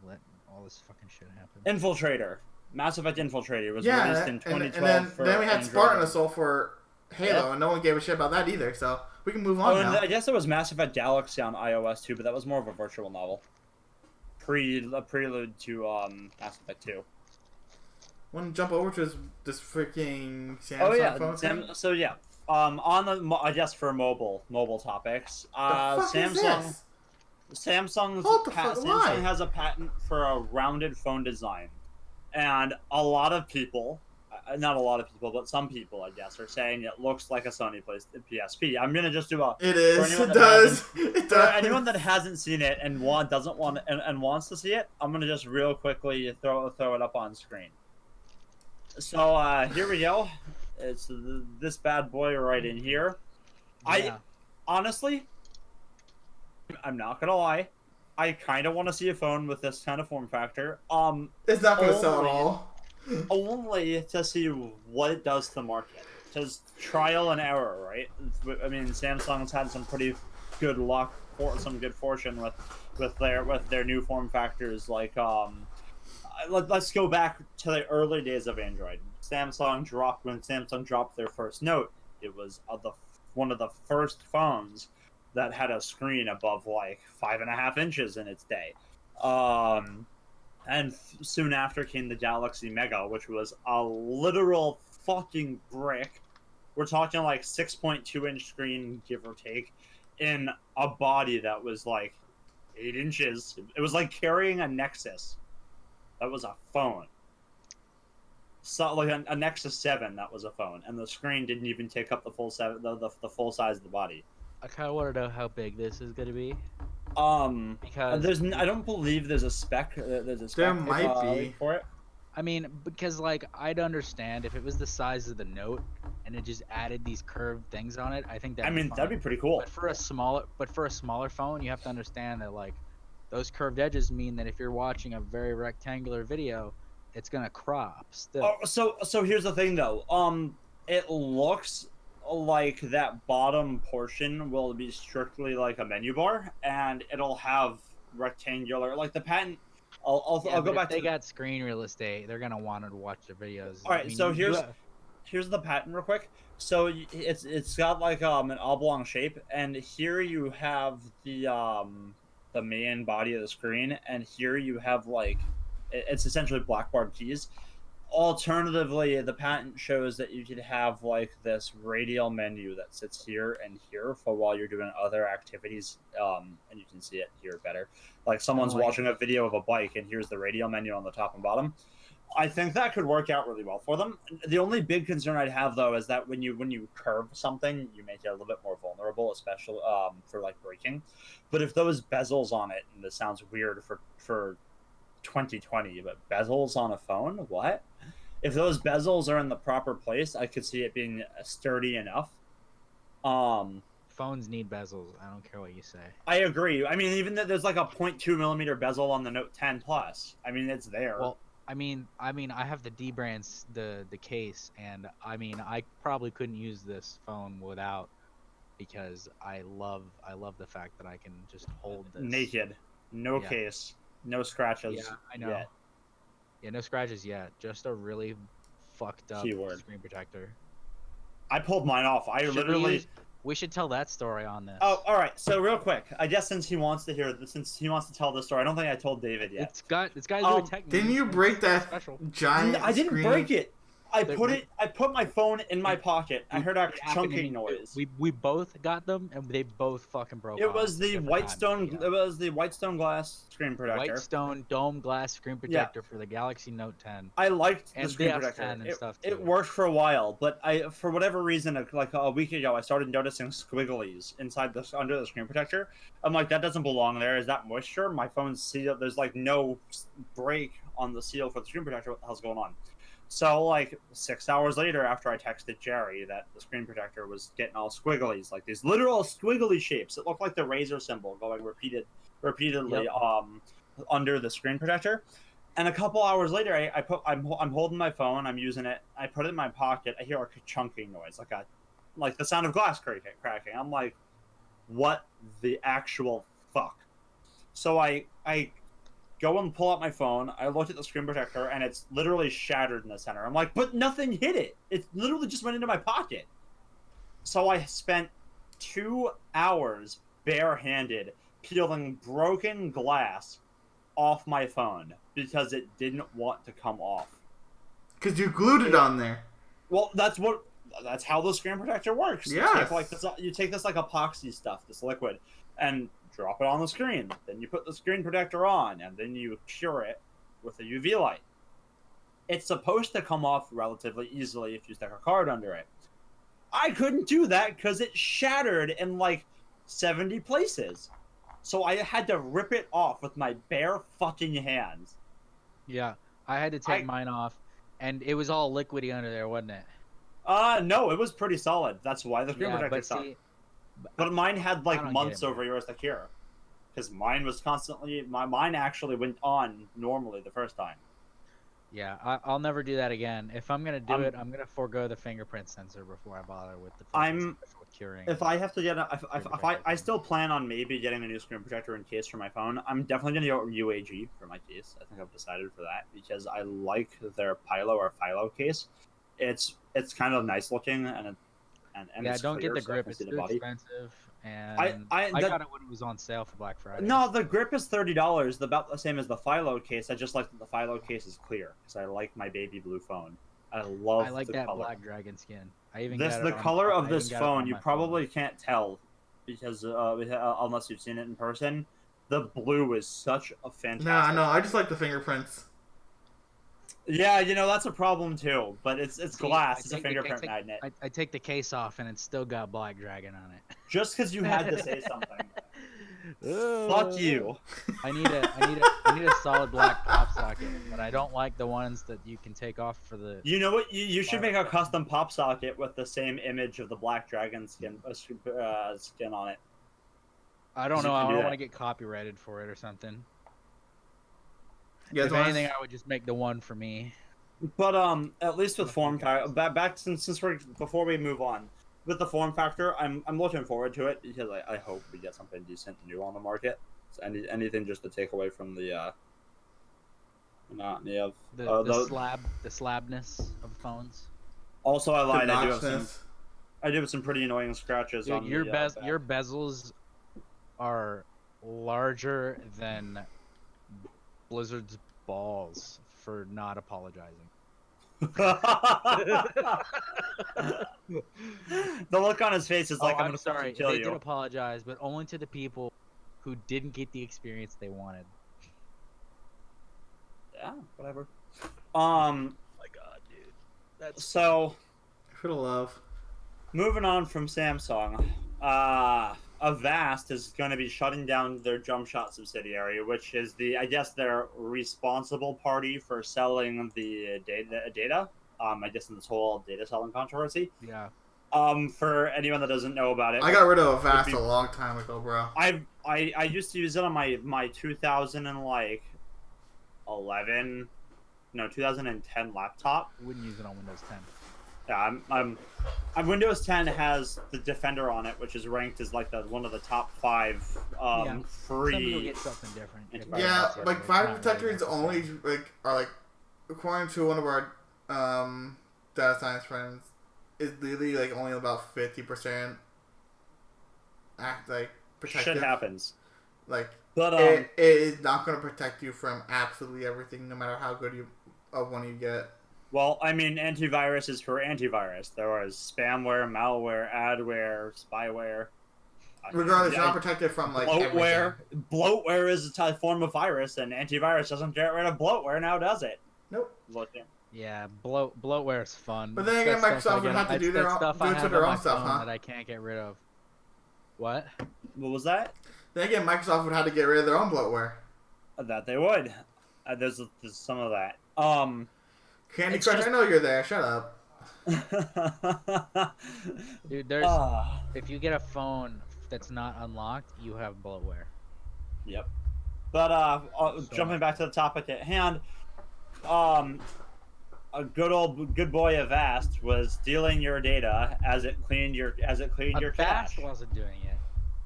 all this fucking shit happened. Infiltrator. Mass Effect Infiltrator was released in 2012. And then we had Spartan Assault for Halo, and no one gave a shit about that either, so we can move on now. And I guess it was Mass Effect Galaxy on iOS too, but that was more of a virtual novel. A prelude to Mass Effect 2. Want to jump over to this freaking Samsung phone thing? So yeah, on the I guess for mobile topics, the fuck Samsung. Is this? Samsung Why? has a patent for a rounded phone design, and a lot of people, not a lot of people, but some people, I guess, are saying it looks like a Sony PSP. I'm gonna just do a. It is. It does. It For does. anyone that hasn't seen it and doesn't want and wants to see it, I'm gonna just real quickly throw it up on screen. So here we go. It's this bad boy right in here. Yeah. Honestly, I'm not gonna lie, I kind of want to see a phone with this kind of form factor. It's not gonna sell at all. Only to see what it does to the market. Because trial and error, right? I mean, Samsung's had some pretty good luck, some good fortune with their new form factors. Like, let's go back to the early days of Android. When Samsung dropped their first Note, it was one of the first phones that had a screen above like 5.5 inches in its day. And soon after came the Galaxy Mega, which was a literal fucking brick. We're talking like 6.2-inch screen, give or take, in a body that was like 8 inches. It was like carrying a Nexus. That was a phone. So like a Nexus 7, that was a phone, and the screen didn't even take up the full full size of the body. I kind of want to know how big this is gonna be. Because I don't believe there's a spec. There might be for it. I mean, because like I'd understand if it was the size of the Note and it just added these curved things on it. I think that. That'd be pretty cool. But for a smaller phone, you have to understand that like those curved edges mean that if you're watching a very rectangular video, it's gonna crop still. Oh, so here's the thing though. It looks like that bottom portion will be strictly like a menu bar, and it'll have rectangular, like the patent. I'll go back. They got screen real estate. They're gonna want to watch the videos. All right, so here's the patent real quick. So it's got like an oblong shape, and here you have the main body of the screen, and here you have like it's essentially blackboard keys. Alternatively, the patent shows that you could have like this radial menu that sits here and here for while you're doing other activities, and you can see it here better. Like someone's watching a video of a bike, and here's the radial menu on the top and bottom. I think that could work out really well for them. The only big concern I'd have though is that when you curve something, you make it a little bit more vulnerable, especially for like braking. But if those bezels on it, and this sounds weird for 2020, but bezels on a phone, what? If those bezels are in the proper place, I could see it being sturdy enough. Phones need bezels. I don't care what you say. I agree. I mean, even there's like a 0.2 millimeter bezel on the Note 10 Plus. I mean, it's there. Well, I mean, I have the D brands, the case, and I mean, I probably couldn't use this phone without, because I love the fact that I can just hold this naked, no case, no scratches. Yeah, I know. Yet. Yeah, no scratches yet. Just a really fucked up screen protector. I pulled mine off. We should tell that story on this. Oh, all right. So real quick, I guess since he wants to tell this story, I don't think I told David yet. It's got to do a technique. Didn't you break that giant? I didn't screen? break it. I put my phone in my pocket. I heard a chunking noise. We both got them, and they both fucking broke. It was the Whitestone. It was the Whitestone glass screen protector. Whitestone dome glass screen protector for the Galaxy Note 10. I liked the and screen the protector. S10 and stuff it worked for a while, but for whatever reason, like a week ago, I started noticing squigglies under the screen protector. I'm like, that doesn't belong there. Is that moisture? My phone's sealed. There's like no break on the seal for the screen protector. What the hell's going on? So, like, 6 hours later, after I texted Jerry that the screen protector was getting all squigglies, like these literal squiggly shapes. It looked like the razor symbol going repeatedly under the screen protector. And a couple hours later, I'm holding my phone, I'm using it, I put it in my pocket, I hear like a chunking noise, like the sound of glass cracking. I'm like, what the actual fuck? So I go and pull out my phone. I looked at the screen protector, and it's literally shattered in the center. I'm like, but nothing hit it. It literally just went into my pocket. So I spent 2 hours barehanded peeling broken glass off my phone because it didn't want to come off. Because you glued it on there. Well, that's how the screen protector works. Yeah. You take this like epoxy stuff, this liquid, and drop it on the screen. Then you put the screen protector on, and then you cure it with a UV light. It's supposed to come off relatively easily if you stick a card under it. I couldn't do that because it shattered in like 70 places. So I had to rip it off with my bare fucking hands. Yeah, I had to take mine off, and it was all liquidy under there, wasn't it? No, it was pretty solid. That's why the screen protector stopped. But mine had like months over yours to cure. Because mine was constantly... Mine actually went on normally the first time. Yeah, I'll never do that again. If I'm going to do it, I'm going to forego the fingerprint sensor before I bother with the curing. If I have to get I still plan on maybe getting a new screen protector in case for my phone. I'm definitely going to go UAG for my case. I think I've decided for that because I like their Pilo or Philo case. It's kind of nice looking and yeah, it's don't clear, get the so grip. It's too expensive, and I got it when it was on sale for Black Friday. No, the grip is $30, about the same as the Philo case. I just like that the Philo case is clear because I like my baby blue phone. I like that color. Black Dragon skin. I even the color of this phone you probably can't tell because unless you've seen it in person. The blue is such a fantastic. No, I just like the fingerprints. Yeah, that's a problem too. But it's glass. It's a fingerprint magnet. I take the case off and it's still got Black Dragon on it. Just because you had to say something. Fuck you. I need a solid black pop socket, but I don't like the ones that you can take off for the. You know what? You should make a custom pop socket with the same image of the Black Dragon skin on it. I don't know. I don't want to get copyrighted for it or something. Yeah, if anything, I would just make the one for me. But at least with form factor, before we move on, with the form factor, I'm looking forward to it because I hope we get something decent new on the market. So anything just to take away from the monotony of the slabness of phones. Also, I lied. I do have some pretty annoying scratches. Dude, on your bezels are larger than Blizzard's balls for not apologizing. The look on his face is like, I'm sorry. Kill they you. did apologize, but only to the people who didn't get the experience they wanted. Yeah, whatever. My God, dude. That's so. For the love. Moving on from Samsung, Avast is going to be shutting down their Jumpshot subsidiary, which is their responsible party for selling the data. I guess in this whole data selling controversy. Yeah. For anyone that doesn't know about it, I got rid of Avast a long time ago, bro. I used to use it on my 2010 laptop. Wouldn't use it on Windows 10. Yeah, Windows 10 has the Defender on it, which is ranked as like one of the top 5 free. Some people get something different. Yeah, like Fire Protectors only are according to one of our data science friends, is literally like only about 50% protective. Shit happens. But it is not going to protect you from absolutely everything, no matter how good of one you get. Well, I mean, antivirus is for antivirus. There was spamware, malware, adware, spyware. Regardless, you're not protected from bloatware. Everything. Bloatware is a form of virus, and antivirus doesn't get rid of bloatware now, does it? Nope. Yeah, bloatware is fun. But then again, Microsoft would have to do their own stuff, huh? That I can't get rid of. What? What was that? Then again, Microsoft would have to get rid of their own bloatware. That they would. There's some of that. Candy Crush, I know you're there. Shut up. Dude, if you get a phone that's not unlocked, you have bloatware. Yep. But jumping back to the topic at hand, a good boy Avast was stealing your data as it cleaned your cache. Avast wasn't doing it.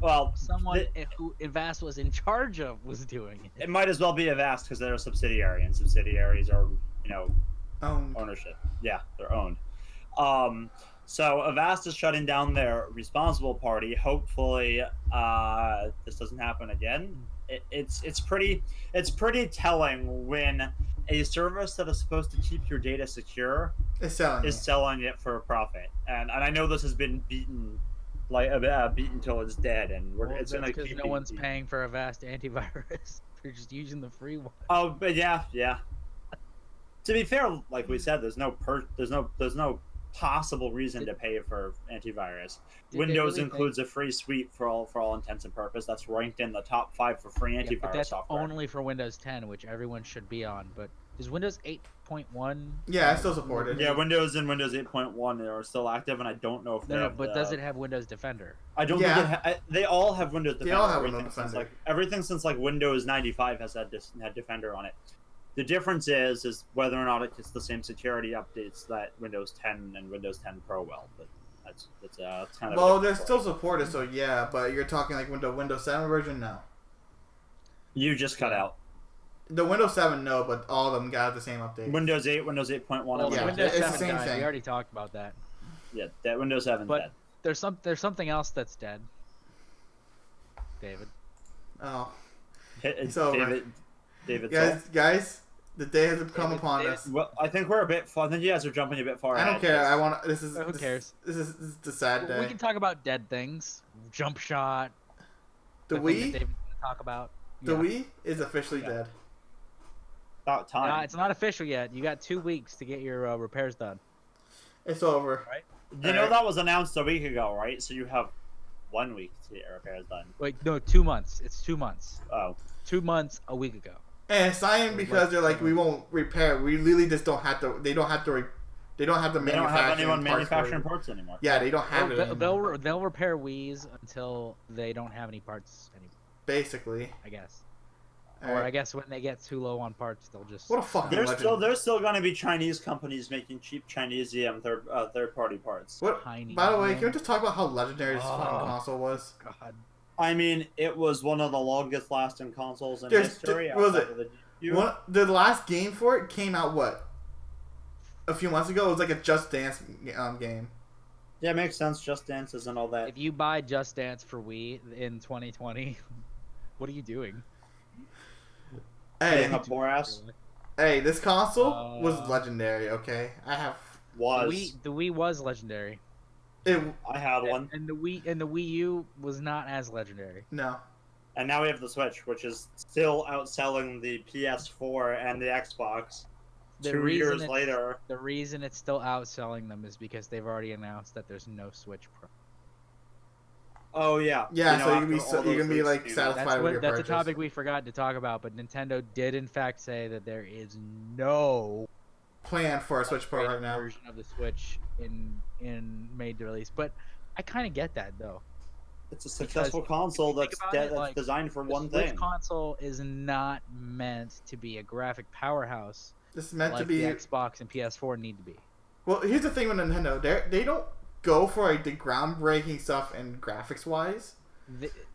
Well, someone who Avast was in charge of was doing it. It might as well be Avast because they're a subsidiary, and subsidiaries are owned. Ownership. Yeah, they're owned. So Avast is shutting down their responsible party. Hopefully, this doesn't happen again. It's pretty telling when a service that is supposed to keep your data secure is selling it for a profit. And I know this has been beaten like beaten till it's dead, and it's gonna because keep no one's beating. paying for Avast antivirus. They're just using the free one. Oh, but yeah. To be fair, like we said, there's no possible reason to pay for antivirus. Windows includes a free suite for all intents and purposes. That's ranked in the top 5 for free antivirus but that's software. only for Windows 10, which everyone should be on. But is Windows 8.1? Yeah, I still support it. Yeah, Windows and Windows 8.1 are still active, and I don't know if they have but does it have Windows Defender? I don't think they all have Windows Defender. They all have Windows Defender. Everything since like Windows 95 has had Defender on it. The difference is whether or not it gets the same security updates that Windows 10 and Windows 10 Pro will. But that's kind of. Well, they're still supported, so yeah. But you're talking like Windows 7 version, no. You just cut out. The Windows 7, no, but all of them got the same update. Windows 8, Windows 8.1. Well, yeah, Windows it's 7 the same died. thing. We already talked about that. Yeah, that Windows 7 But dead. there's something else that's dead. David. Oh, It's over. David. Guys, the day has come upon us. Well, I think we're a bit. I think you guys are jumping a bit far. I don't ahead. care. I want. Who cares? This is the sad day. We can talk about dead things. Jumpshot. The thing that Wii. David's gonna talk about. The Wii is officially dead. About time. No, it's not official yet. You got 2 weeks to get your repairs done. It's over. Right? You know that was announced a week ago, right? So you have 1 week to get repairs done. Wait, no, 2 months. It's 2 months. Oh. 2 months a week ago. And it's not even because they're like, we won't repair. We literally just don't have to. They don't have the They don't have anyone manufacturing parts parts anymore. Yeah, they don't have it anymore. They'll repair Wii's until they don't have any parts anymore. Basically, I guess. All Or right. I guess when they get too low on parts, they'll just. What a fucking There's legend. still going to be Chinese companies making cheap Chinese third party parts. What? Tiny By the way, man. can we just talk about how legendary this fucking console was? God. I mean, it was one of the longest lasting consoles in There's- history. what was outside it? of the GPU. The last game for it came out what? A few months ago. It was like a Just Dance game. Yeah, it makes sense. Just Dances and all that. If you buy Just Dance for Wii in 2020, what are you doing? Hey, Being a poor ass hey, this console was legendary. Okay, I have. was. The Wii was legendary. I had one, And the Wii U was not as legendary. No. and now we have the Switch, which is still outselling the PS4 and the Xbox. The 2 reason years it's- later. The reason it's still outselling them is because they've already announced that there's no Switch Pro. Oh yeah. Yeah, You know, so you after can be all you those can be leaks like came out. satisfied with your That's a purchase. topic we forgot to talk about, but Nintendo did in fact say that there is no Plan for a Switch Pro right now. version of the Switch in made to release. But I kind of get that though. It's a successful Because console if you think that's about it, that's like, designed for The one Switch thing. console is not meant to be a graphic powerhouse This is meant like to be. the Xbox and PS4 need to be. Well, here's the thing with Nintendo. They don't go for like the groundbreaking stuff and graphics wise.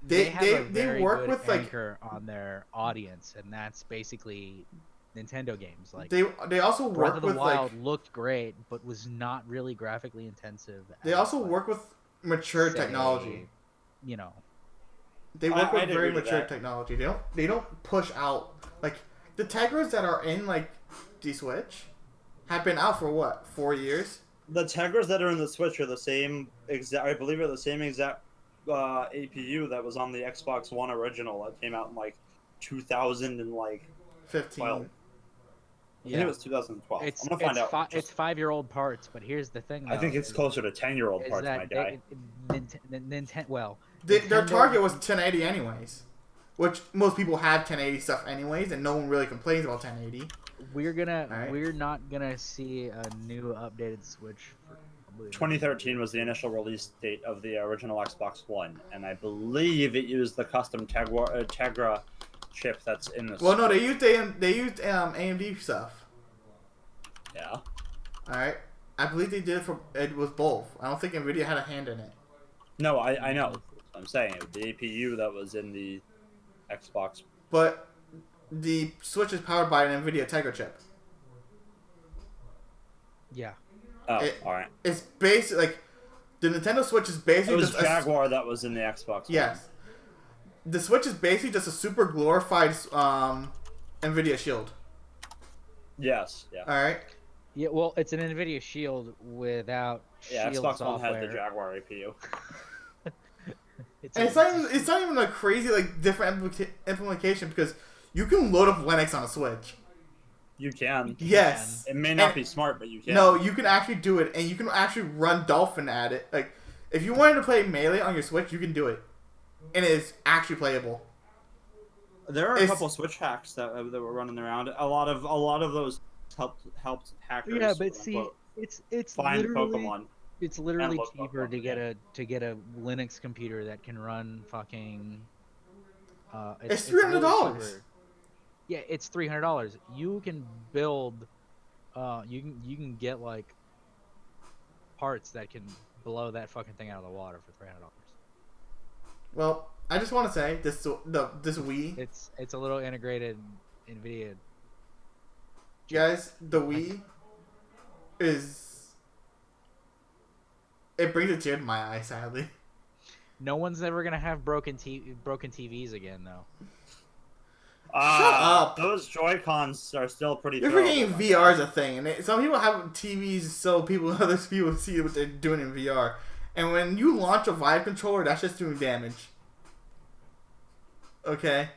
They have a they very work good with, like- anchor on their audience, and that's basically Nintendo games. Like They also Breath work of the with Wild like looked great, but was not really graphically intensive. they as, also like, work with mature say, technology. You know, They work with I'd very agree to mature that. technology. They don't push out like the Tegras that are in like the Switch have been out for what 4 years. The Tegras that are in the Switch are the same exact. I believe are the same exact APU that was on the Xbox One original that came out in like 2000 and like 15. 12. I think it was 2012. it's I'm gonna find out. it's 5-year-old parts, but here's the thing. I think though, it's closer to 10-year-old is parts, my that guy. Nintendo. Well, Their Nintendo- target was 1080 anyways, which most people have 1080 stuff anyways, and no one really complains about 1080. Alright. We're not gonna see a new updated Switch for probably 2013 was the initial release date of the original Xbox One, and I believe it used the custom Tegra chip that's in the. Well, no, they used AMD stuff. Yeah. All right, I believe they did it was both. I don't think Nvidia had a hand in it. No, I know. I'm saying the APU that was in the Xbox. But the Switch is powered by an Nvidia Tegra chip. Yeah. Oh, It- all right. It's basically like the Nintendo Switch is basically It was just Jaguar that was in the Xbox One. yes. The Switch is basically just a super glorified Nvidia Shield. Yes. Yeah. All right. Yeah. Well, it's an Nvidia Shield without Yeah. Shield Xbox software. One had the Jaguar APU. And it's not even a crazy like different implementation because you can load up Linux on a Switch. You can. Yes. It may not be smart, but you can. No, you can actually do it, and you can actually run Dolphin at it. Like, if you wanted to play Melee on your Switch, you can do it, and it is actually playable. There are a couple Switch hacks that were running around. A lot of those helped hackers. Yeah, but see, it's find literally Pokemon. it's literally look cheaper Pokemon, to get a Linux computer that can run fucking. It's really $300. cheaper. Yeah, it's $300. You can build, you can get like parts that can blow that fucking thing out of the water for $300. Well, I just want to say this Wii. It's a little integrated Nvidia. Guys, the Wii it brings a tear to my eye, sadly. No one's ever gonna have broken TVs again, though. Shut up. Those Joy-Cons are still pretty. You're forgetting VR is a thing, and some people have TVs so other people see what they're doing in VR. And when you launch a Vive controller, that's just doing damage. Okay.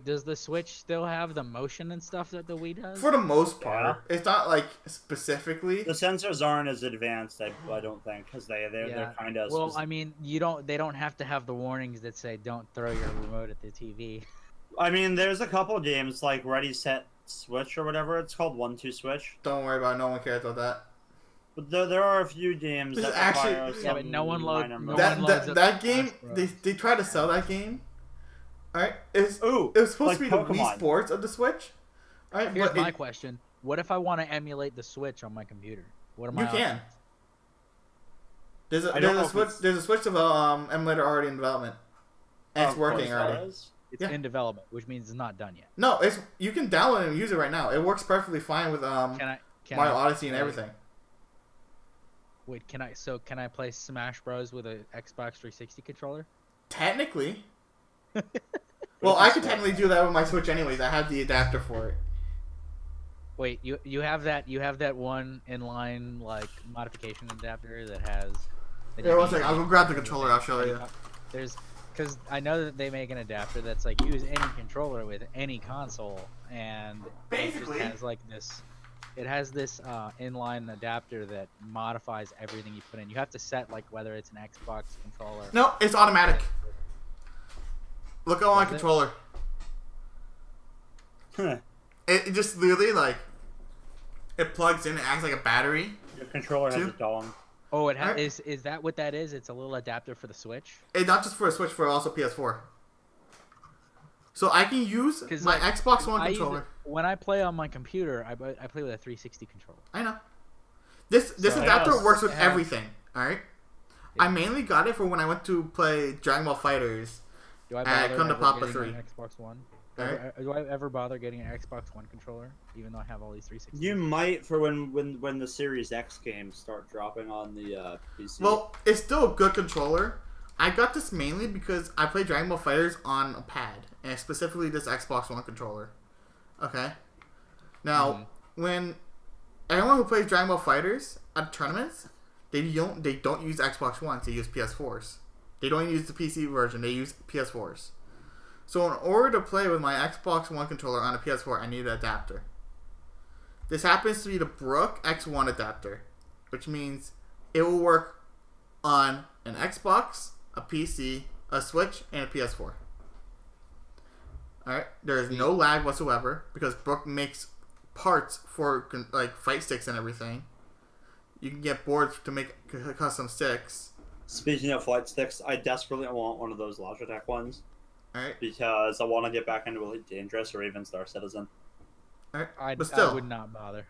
Does the Switch still have the motion and stuff that the Wii does? For the most part, it's not like specifically. The sensors aren't as advanced, I don't think, because they're kind of. Well, I mean, they don't have to have the warnings that say don't throw your remote at the TV. I mean, there's a couple games like Ready Set Switch or whatever it's called, 1-2 Switch. Don't worry about it. No one cares about that. But there are a few games that require some but no one loads that game. They try to sell that game. All right, it was supposed to be Pokemon. The Wii Sports of the Switch. All right, here's my question: what if I want to emulate the Switch on my computer? What am I? You can. There's a Switch emulator already in development, and it's working already. It's in development, which means it's not done yet. No, you can download it and use it right now. It works perfectly fine with Mario Odyssey and everything. Wait, can I play Smash Bros with an Xbox 360 controller? Technically. Well, I could technically do that with my Switch anyways. I have the adapter for it. Wait, you have that one inline like modification adapter that has. Yeah, one second. I'll go grab the controller. I'll show you. Because I know that they make an adapter that's like use any controller with any console, and basically it has like this. It has this inline adapter that modifies everything you put in. You have to set like whether it's an Xbox controller. No, it's automatic. Look at my controller. It just literally like it plugs in. It acts like a battery. Your controller has a dong. Oh, is that what that is? It's a little adapter for the Switch. It's not just for a Switch, for also PS4. So I can use my Xbox One controller. When I play on my computer, I play with a 360 controller. I know. This adapter works with everything. All right. Yeah. I mainly got it for when I went to play Dragon Ball FighterZ. Do I bother Come to Papa 3. An Xbox One? Right. Do I ever bother getting an Xbox One controller, even though I have all these 360? You might for when the Series X games start dropping on the PC. Well, it's still a good controller. I got this mainly because I play Dragon Ball FighterZ on a pad, and specifically this Xbox One controller. Okay. Now, when everyone who plays Dragon Ball FighterZ at tournaments, they don't use Xbox Ones. They use PS4s. They don't use the PC version. They use PS4s. So in order to play with my Xbox One controller on a PS4, I need an adapter. This happens to be the Brook X1 adapter, which means it will work on an Xbox, a PC, a Switch, and a PS4. Alright, there is no lag whatsoever because Brook makes parts for like fight sticks and everything. You can get boards to make custom sticks. Speaking of flight sticks, I desperately want one of those Logitech ones. Alright. Because I want to get back into Elite Dangerous or even Star Citizen. Alright. I would not bother.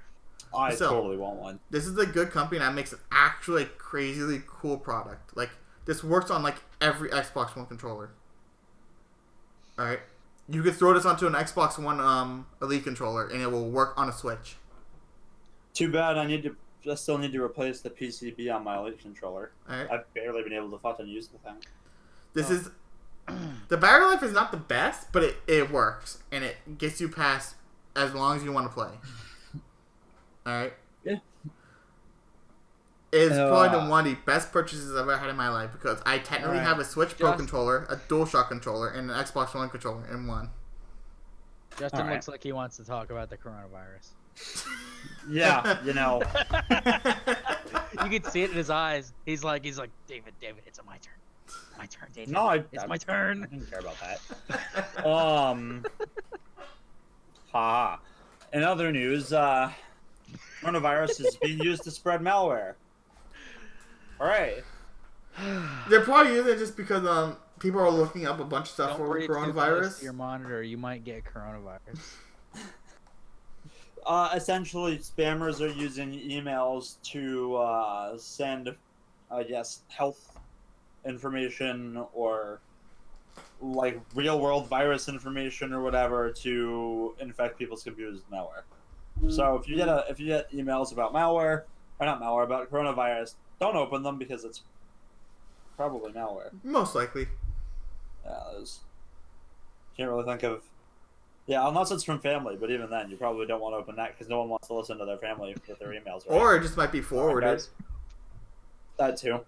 I totally want one. This is a good company that makes an actually crazily cool product. Like, this works on like every Xbox One controller. Alright. You could throw this onto an Xbox One Elite controller and it will work on a Switch. Too bad I still need to replace the PCB on my Elite controller. Alright. I've barely been able to fucking use the thing. This is... The battery life is not the best, but it works. And it gets you past as long as you want to play. Alright? Yeah. is probably one of the best purchases I've ever had in my life because I technically have a Switch Pro controller, a DualShock controller, and an Xbox One controller in one. Justin looks like he wants to talk about the coronavirus. Yeah, you know. You can see it in his eyes. He's like, David, it's my turn. My turn, David. No, it's my turn. I don't care about that. Haha. In other news, coronavirus is being used to spread malware. Alright. They're probably using it just because people are looking up a bunch of stuff Don't for worry too close coronavirus. to your monitor, you might get coronavirus. Essentially, spammers are using emails to send, I guess, health information or like real-world virus information or whatever to infect people's computers with malware. So if you get emails about malware, or not malware, about coronavirus, don't open them because it's probably malware. Most likely. Yeah, can't really think of. Yeah, unless it's from family, but even then, you probably don't want to open that because no one wants to listen to their family with their emails. Right? Or it just might be forwarded. That too.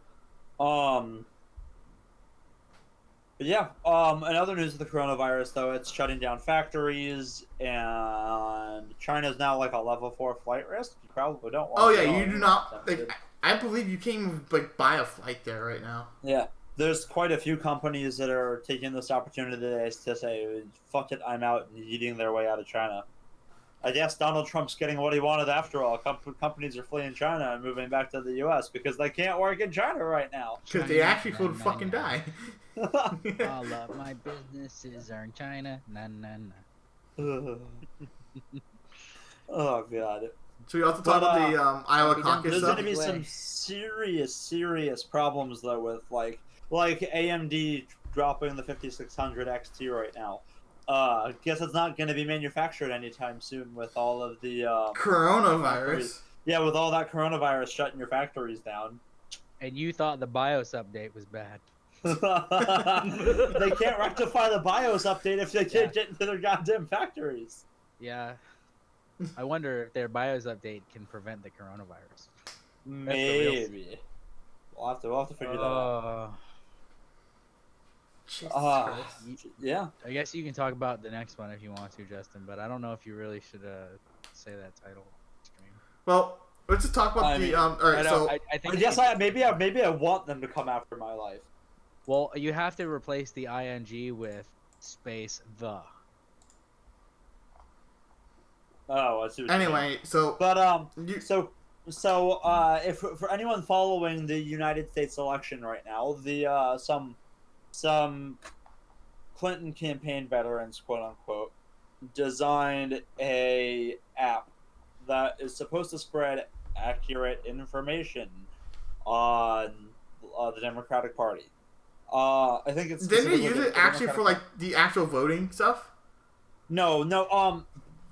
But yeah, in other news of the coronavirus, though, it's shutting down factories, and China's now like a level 4 flight risk. You probably don't want. Oh yeah, you do not. Like, I believe you can't even like buy a flight there right now. Yeah, there's quite a few companies that are taking this opportunity today to say, "Fuck it, I'm out," and eating their way out of China. I guess Donald Trump's getting what he wanted after all. Companies are fleeing China and moving back to the U.S. because they can't work in China right now. Because they actually could fucking die. All of my businesses are in China. Oh god. Should we also talk about the Iowa caucus There's stuff? going to be some serious problems though with like AMD dropping the 5600 XT right now. Guess it's not going to be manufactured anytime soon with all of the coronavirus. Yeah, with all that coronavirus shutting your factories down. And you thought the BIOS update was bad. They can't rectify the BIOS update if they can't get into their goddamn factories. Yeah. I wonder if their BIOS update can prevent the coronavirus. Maybe. We'll have to figure that out. Yeah. I guess you can talk about the next one if you want to, Justin, but I don't know if you really should say that title on stream. Well, let's just talk about all right, so I think I guess maybe I want them to come after my life. Well, you have to replace the ing with space the. Oh, I see what anyway, so but if for anyone following the United States election right now, the some Clinton campaign veterans, quote unquote, designed a app that is supposed to spread accurate information on the Democratic Party. I think it's. Didn't they use it actually for like the actual voting stuff? No.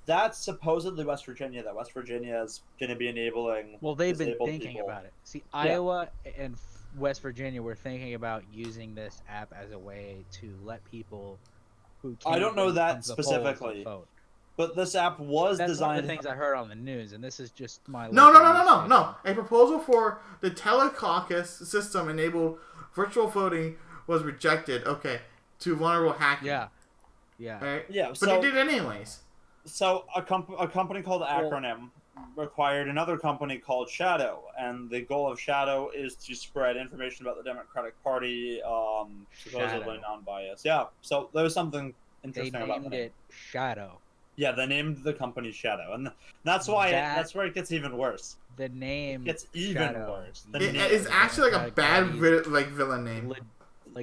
That's supposedly West Virginia. That West Virginia is going to be enabling. Well, they've been thinking about it. See, Iowa and West Virginia were thinking about using this app as a way to let people who can't I don't know that come to the specifically, polls vote. but this app was That's designed. one of the things I heard on the news, and this is just my. No. A proposal for the telecaucus system enabled virtual voting was rejected. Okay, to vulnerable hacking. Yeah. Right? Yeah, but they did it anyways. So a company called Acronym acquired another company called Shadow, and the goal of Shadow is to spread information about the Democratic Party, supposedly non-biased. Yeah, so there was something interesting about that. They named it Shadow. Yeah, they named the company Shadow, and that's why that's where it gets even worse. The name gets even worse. It is actually like a bad villain name.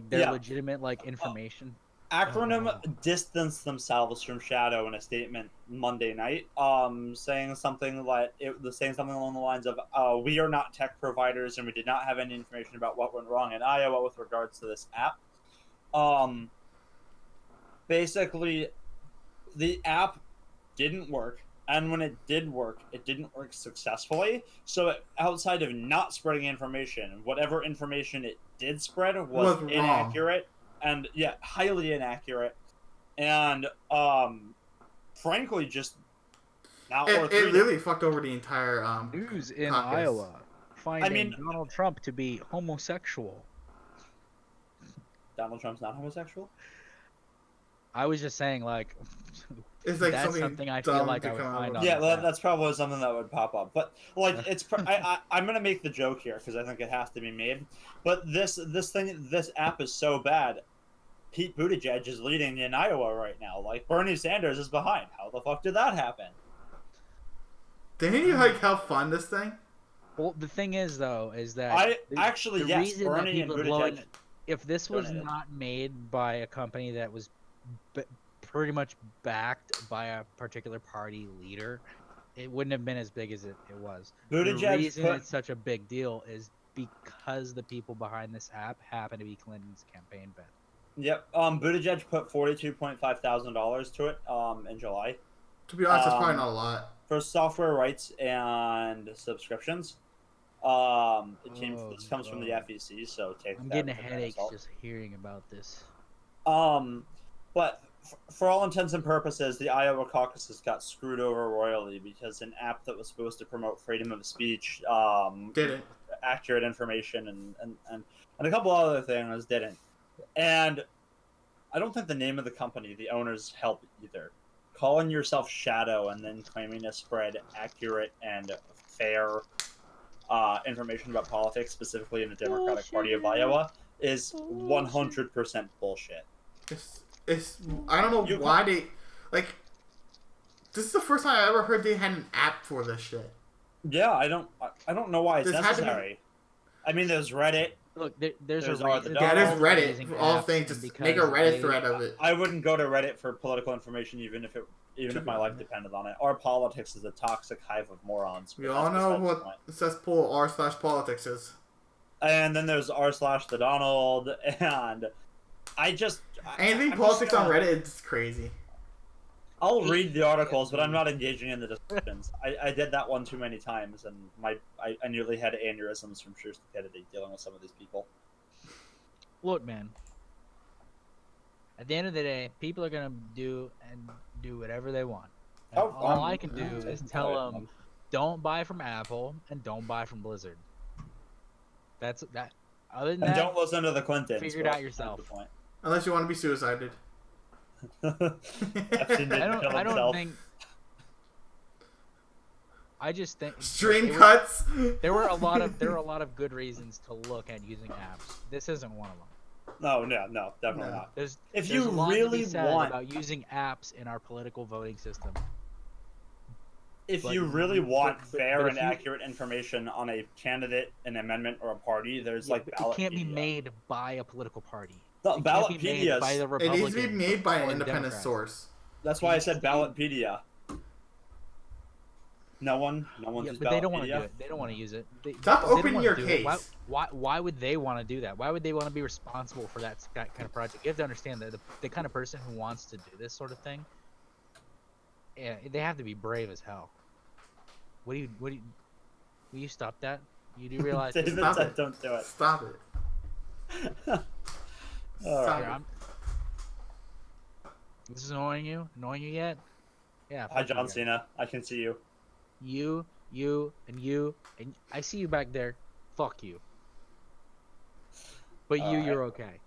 Their legitimate information. Acronym distanced themselves from Shadow in a statement Monday night, saying something along the lines of, "We are not tech providers, and we did not have any information about what went wrong in Iowa with regards to this app." Basically, the app didn't work, and when it did work, it didn't work successfully. So, outside of not spreading information, whatever information it did spread was inaccurate. And highly inaccurate, and frankly, just not worth reading. It really fucked over the entire news in caucus. Iowa finding Donald Trump to be homosexual. Donald Trump's not homosexual? I was just saying, like, It's like that's something I feel like I would find on. Yeah, well, that's probably something that would pop up. But like, it's I'm gonna make the joke here because I think it has to be made. But this app is so bad. Pete Buttigieg is leading in Iowa right now. Like, Bernie Sanders is behind. How the fuck did that happen? Didn't you like help fund this thing? Well, the thing is, though, is that Bernie and Buttigieg. If this was not made by a company that was pretty much backed by a particular party leader, it wouldn't have been as big as it was. The reason it's such a big deal is because the people behind this app happen to be Clinton's campaign vet. Yep. Buttigieg put $42,500 to it in July. To be honest, that's probably not a lot. For software rights and subscriptions. This comes from the FEC, so I'm getting a headache just hearing about this. But for all intents and purposes, the Iowa caucuses got screwed over royally because an app that was supposed to promote freedom of speech, didn't. Accurate information, and a couple other things didn't. And I don't think the name of the company, the owners, help either. Calling yourself Shadow and then claiming to spread accurate and fair information about politics, specifically in the Democratic Party of Iowa, is 100% bullshit. I don't know why they, like, this is the first time I ever heard they had an app for this shit. Yeah, I don't know why it's necessary. I mean, there's Reddit. Look, there's there's Reddit for all things. Just make a Reddit thread of it. I wouldn't go to Reddit for political information, even if my life depended on it. Our politics is a toxic hive of morons. We all know what cesspool r/politics is. And then there's r/the Donald, and anything politics on Reddit is crazy. I'll read the articles, but I'm not engaging in the discussions. I did that one too many times, and I nearly had aneurysms from sheer stupidity dealing with some of these people. Look, man. At the end of the day, people are gonna do whatever they want. All I can do is tell them, don't buy from Apple and don't buy from Blizzard. That's that. Other than that, don't listen to the Clintons. Figure it out yourself. Unless you want to be suicided. I don't think. I just think stream cuts. There were a lot of good reasons to look at using apps. This isn't one of them. No, definitely not. There's a lot to be said about using apps in our political voting system. If you really want fair and accurate information on a candidate, an amendment, or a party, there's like Ballotpedia. It can't be made by a political party. Ballotpedia. It needs to be made by an independent source. That's why I said Ballotpedia. No one uses but they don't want to do it. They don't want to use it. Stop opening your case. Why would they want to do that? Why would they want to be responsible for that kind of project? You have to understand that the kind of person who wants to do this sort of thing, yeah, they have to be brave as hell. Will you stop that? You do realize David said don't do it. Stop it. Alright. This is annoying you? Annoying you yet? Yeah. Hi, John Cena. I can see you. You, and I see you back there. Fuck you. But you're okay.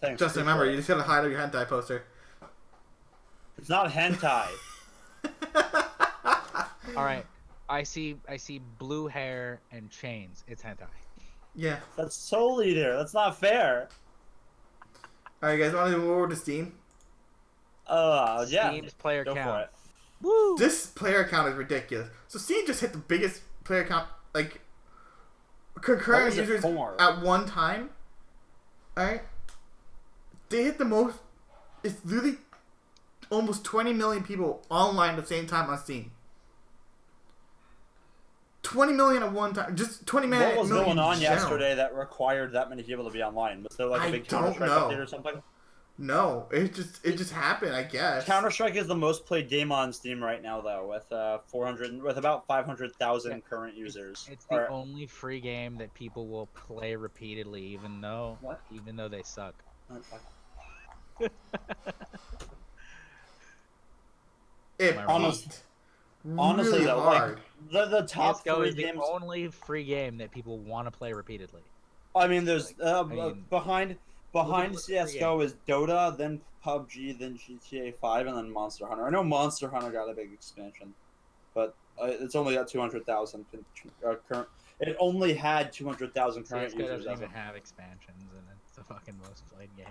Thanks. Just remember, you just gotta hide your hentai poster. It's not hentai. Alright. I see blue hair and chains. It's hentai. Yeah. That's Soul Eater. That's not fair. Alright, guys, want to move over to Steam? Yeah. Steam's player Go count. for it. Woo! This player count is ridiculous. So Steam just hit the biggest player count, like, concurrent users at one time. Alright? They hit the most. It's literally almost 20 million people online at the same time on Steam. 20 million at one time. Just 20 million. What was going on yesterday that required that many people to be online? Was there like a big Counter-Strike update or something? No, it just happened, I guess. Counter-Strike is the most played game on Steam right now, though, with about 500,000 current users. It's the only free game that people will play repeatedly, even though they suck. It honestly really though, hard. like, the top CS:GO three is the games. only free game that people want to play repeatedly. I mean, there's mean, behind look at the CS:GO is Dota, then PUBG, then GTA 5, and then Monster Hunter. I know Monster Hunter got a big expansion, but it's only got 200,000 current. It only had 200,000 current CS:GO users. doesn't even have expansions, and it's the fucking most played game.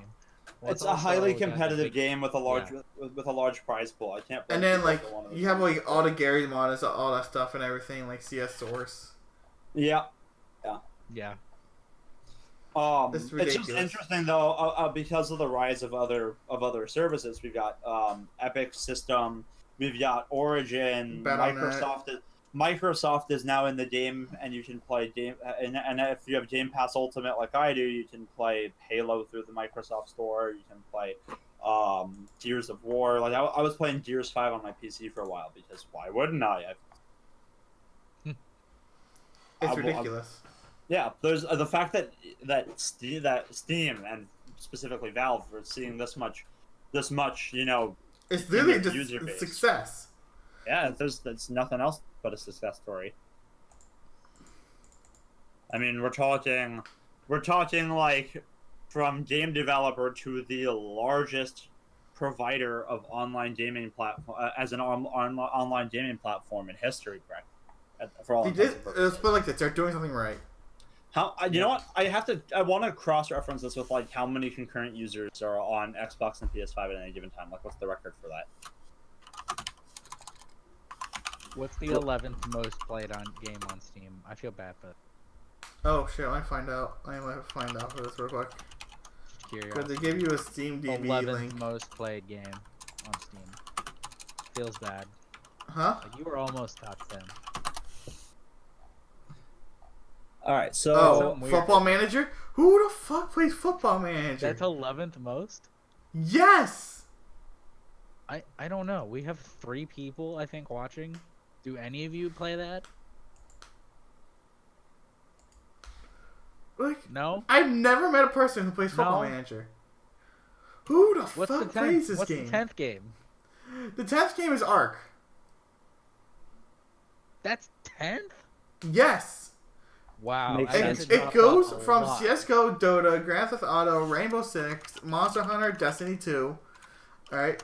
Well, It's a also highly got the competitive big- game with a large prize pool. I can't. And then like you have like all the Gary mods, all that stuff and everything, like CS Source. Yeah. Yeah. This is It's just ridiculous. interesting though, because of the rise of other services. We've got Epic System, we've got Origin, Battle.net. Microsoft is now in the game, and you can play game. And if you have Game Pass Ultimate like I do, you can play Halo through the Microsoft Store. You can play Gears of War. Like I was playing Gears 5 on my PC for a while because why wouldn't I? It's ridiculous. Yeah, there's the fact that Steam and specifically Valve are seeing this much, It's literally just user base. success. Yeah, there's nothing else but a success story. I mean, we're talking like from game developer to the largest provider of online gaming platform as an online gaming platform in history, correct? For all intents and purposes. Let's put it like this: they're doing something right. You know what? I want to cross-reference this with like how many concurrent users are on Xbox and PS5 at any given time. Like, what's the record for that? What's the 11th most played game on Steam? I feel bad for. Oh shit! Let me find out. Let me find out for this real quick. Because they give you a Steam DB 11th link. most played game on Steam. Feels bad. Huh? Like you were almost top 10. All right, so Football Manager. Who the fuck plays Football Manager? That's 11th most. Yes. I don't know. We have 3 people I think watching. Do any of you play that? Like, no. I've never met a person who plays Football Manager. Who the fuck plays this game? What's the 10th game? The 10th game is Ark. That's 10th? Yes. Wow. It goes from CS:GO, Dota, Grand Theft Auto, Rainbow Six, Monster Hunter, Destiny 2, alright,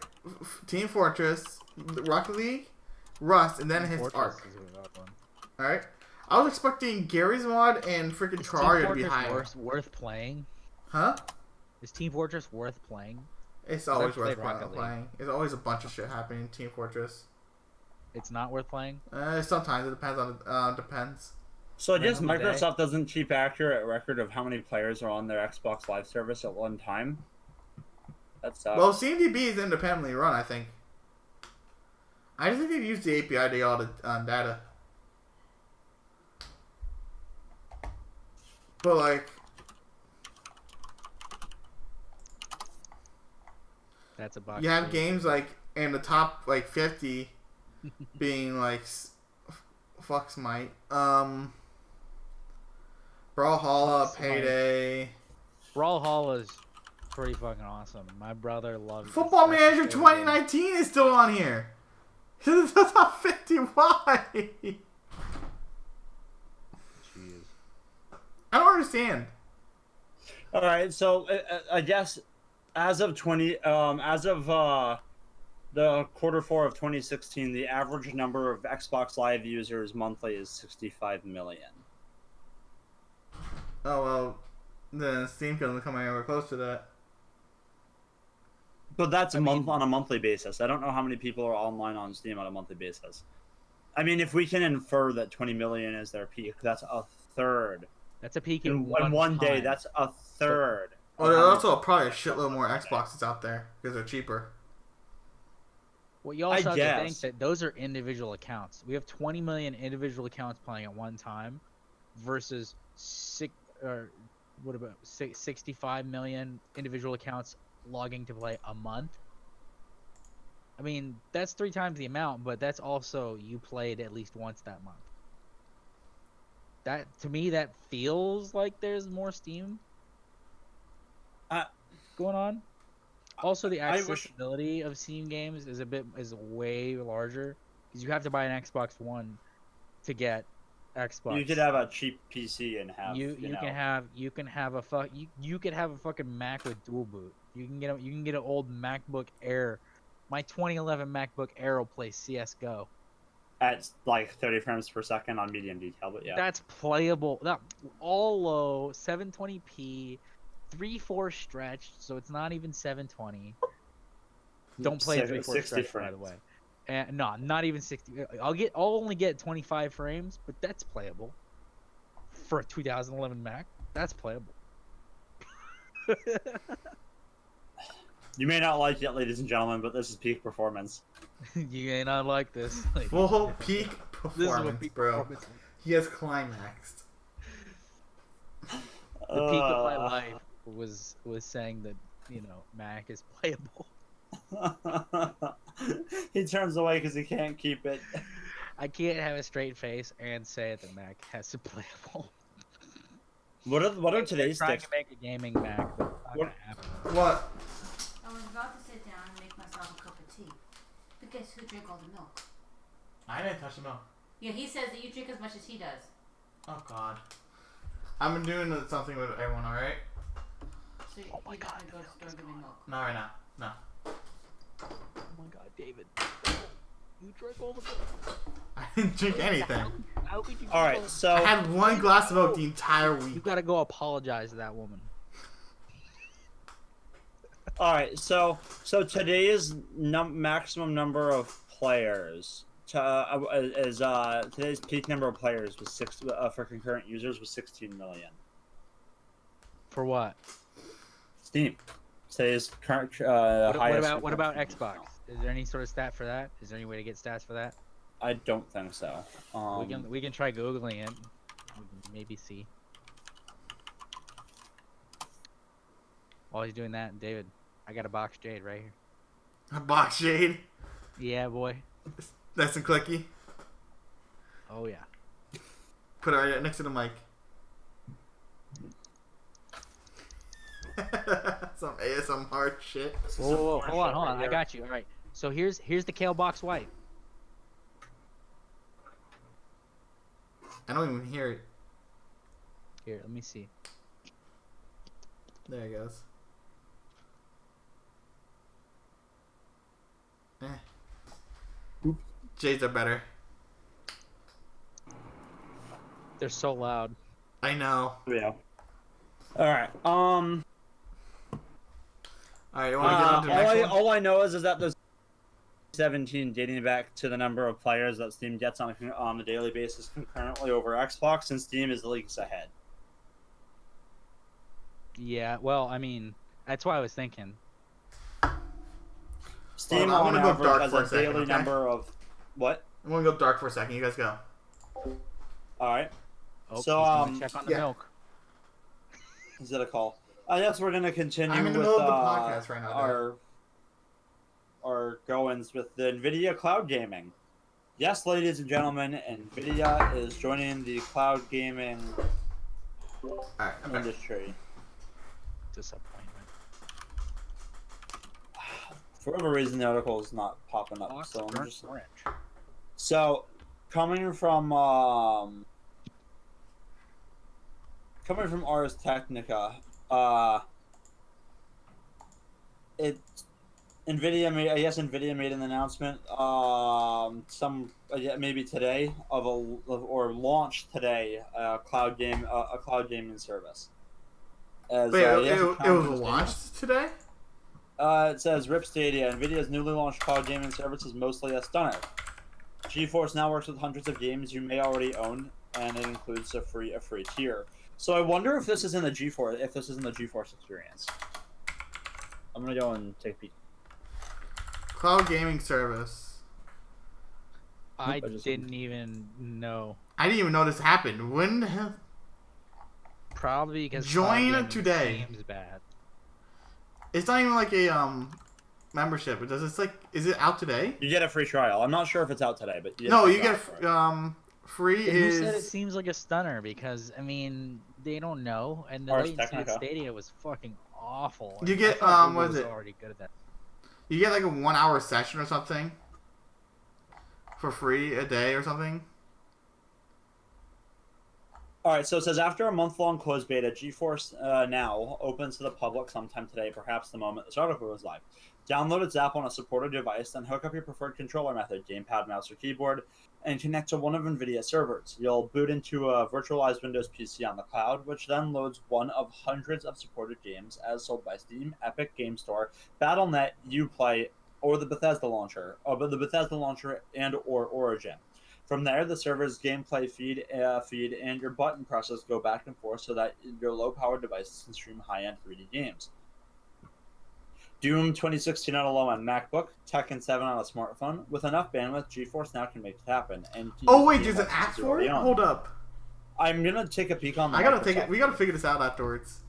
Team Fortress, Rocket League, Rust, and then it hits Ark. Alright? I was expecting Gary's mod and freaking Terraria to be higher. Worth playing? Huh? Is Team Fortress worth playing? It's always worth playing. There's always a bunch of shit happening in Team Fortress. It's not worth playing? Sometimes. It depends on depends. So I guess Microsoft doesn't keep accurate record of how many players are on their Xbox Live service at one time. That's well, CMDB is independently run, I think. I just think they've used the API to get all the data. But like, that's a box. You have games like in the top like 50 being like fucks might Brawlhalla, Payday. Brawlhalla is pretty fucking awesome. My brother loves Football Manager 2019 is still on here. It's the top 50. Why? Jeez. I don't understand. All right, so I guess as of the Q4 of 2016, the average number of Xbox Live users monthly is 65 million. Oh well, then Steam doesn't come anywhere close to that. But that's on a monthly basis. I don't know how many people are online on Steam on a monthly basis. I mean, if we can infer that 20 million is their peak, that's a third. That's a peak in one day. That's a third. Well, there's also probably a shitload more Xboxes out there because they're cheaper. Well, you also have to think that those are individual accounts. We have 20 million individual accounts playing at one time, versus 65 million individual accounts logging to play a month. I mean, that's 3 times the amount, but that's also you played at least once that month. That to me, that feels like there's more Steam going on. Also, the accessibility of Steam games is way larger because you have to buy an Xbox One to get Xbox. You could have a cheap PC and have you can have a fucking Mac with dual boot. You can get an old MacBook Air. My 2011 MacBook Air will play CS:GO. at like 30 frames per second on medium detail, but yeah. That's playable. That all low, 720p, 3/4 stretched, so it's not even 720. Don't play 3/4 stretched, frames. By the way. And no, not even 60. I'll only get 25 frames, but that's playable. For a 2011 Mac, that's playable. You may not like it, ladies and gentlemen, but this is peak performance. You may not like this. Full peak performance, peak bro. performance. He has climaxed. The peak of my life was saying that, Mac is playable. He turns away because he can't keep it. I can't have a straight face and say that Mac has to playable. What are today's trying sticks? to make a gaming Mac, but it's not gonna happen. What? I was about to sit down and make myself a cup of tea. But guess who drank all the milk? I didn't touch the milk. Yeah, he says that you drink as much as he does. Oh God. I've been doing something with everyone, alright? So you're not gonna go to the store and give me milk. Not right now. No. Oh my God, David. You drank all the milk. I didn't drink anything. How could you? All right, so I had one glass of milk the entire You week. gotta go apologize to that woman. so today's maximum number of players today's peak number of players was for concurrent users was 16 million. For what? Steam. Today's current highest. What about Xbox? Is there any sort of stat for that? Is there any way to get stats for that? I don't think so. We can try googling it. We can maybe see. While he's doing that, David, I got a box jade right here. A box shade. Yeah, boy. Nice and clicky. Oh yeah. Put it right next to the mic. Some ASMR shit. Whoa, hold on. I got you. All right. So here's the Kale box white. I don't even hear it. Here, let me see. There it goes. Jades are better. They're so loud. I know. Yeah. All right. Alright, you want to get on to the next one? All I know is that there's 17 dating back to the number of players that Steam gets on a daily basis concurrently over Xbox, and Steam is leagues ahead. Yeah, well, I mean, that's what I was thinking. Steam Well, I'm on gonna go average dark has for a a second, daily okay? number of what? I'm going to go dark for a second. You guys go. All right. Oh, So, he's gonna check on the yeah. milk. Is it a call? I guess we're gonna continue I'm in the with middle of the podcast right now, our goings with the Nvidia cloud gaming. Yes, ladies and gentlemen, Nvidia is joining the cloud gaming Alright, I'm back. industry. Disappointment. For whatever reason, the article is not popping up. Box So I'm burnt just orange. coming from Ars Technica. Nvidia made an announcement maybe today or launched today a cloud gaming service. Wait, it was launched today? It says RIP Stadia. Nvidia's newly launched cloud gaming service is mostly a stunner. GeForce now works with hundreds of games you may already own, and it includes a free tier. So I wonder if this is in the GeForce experience. I'm gonna go and take a peek. Cloud gaming service. I didn't even know. I didn't even know this happened. When the hell? Probably because Join cloud gaming today. seems bad. It's not even like a membership. Is it out today? You get a free trial. I'm not sure if it's out today, but You get free Who is. said it seems like a stunner? Because I mean, they don't know, and the Ars latency at Technica. Stadia was fucking awful. You and get, I thought Google what is was it? already good at that. You get like a 1 hour session or something for free a day or something. All right, so it says after a month-long closed beta, GeForce Now opens to the public sometime today, perhaps the moment this article goes live. Download its app on a supported device, then hook up your preferred controller method, gamepad, mouse, or keyboard, and connect to one of Nvidia's servers. You'll boot into a virtualized Windows PC on the cloud, which then loads one of hundreds of supported games as sold by Steam, Epic Game Store, Battle.net, Uplay, or the Bethesda launcher, and/or Origin. From there, the server's gameplay feed and your button presses go back and forth so that your low-powered devices can stream high-end 3D games. Doom 2016 on a low-end MacBook, Tekken 7 on a smartphone. With enough bandwidth, GeForce Now can make it happen. And oh wait, there's an app for it? Hold up. I'm gonna take a peek on the. I gotta take it. We gotta figure this out afterwards.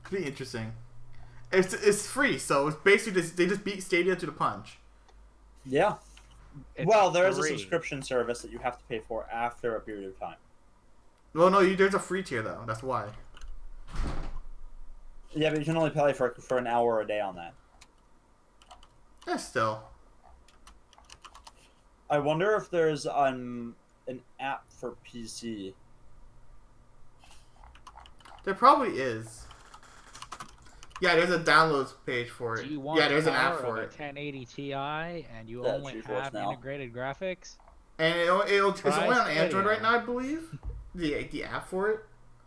It'll be interesting. It's free, so it's basically they just beat Stadia to the punch. Yeah. It's well, there is a free. subscription service that you have to pay for after a period of time. Well, no, there's a free tier though. That's why. Yeah, but you can only pay for an hour a day on that. Yeah, still. I wonder if there's an app for PC. There probably is. Yeah, there's a downloads page for it. Do you want Yeah, there's an power app for of a it. 1080 Ti and you Yeah, only GeForce have Now. integrated graphics? And it's only on Android Stadia. right now, I believe. The app for it.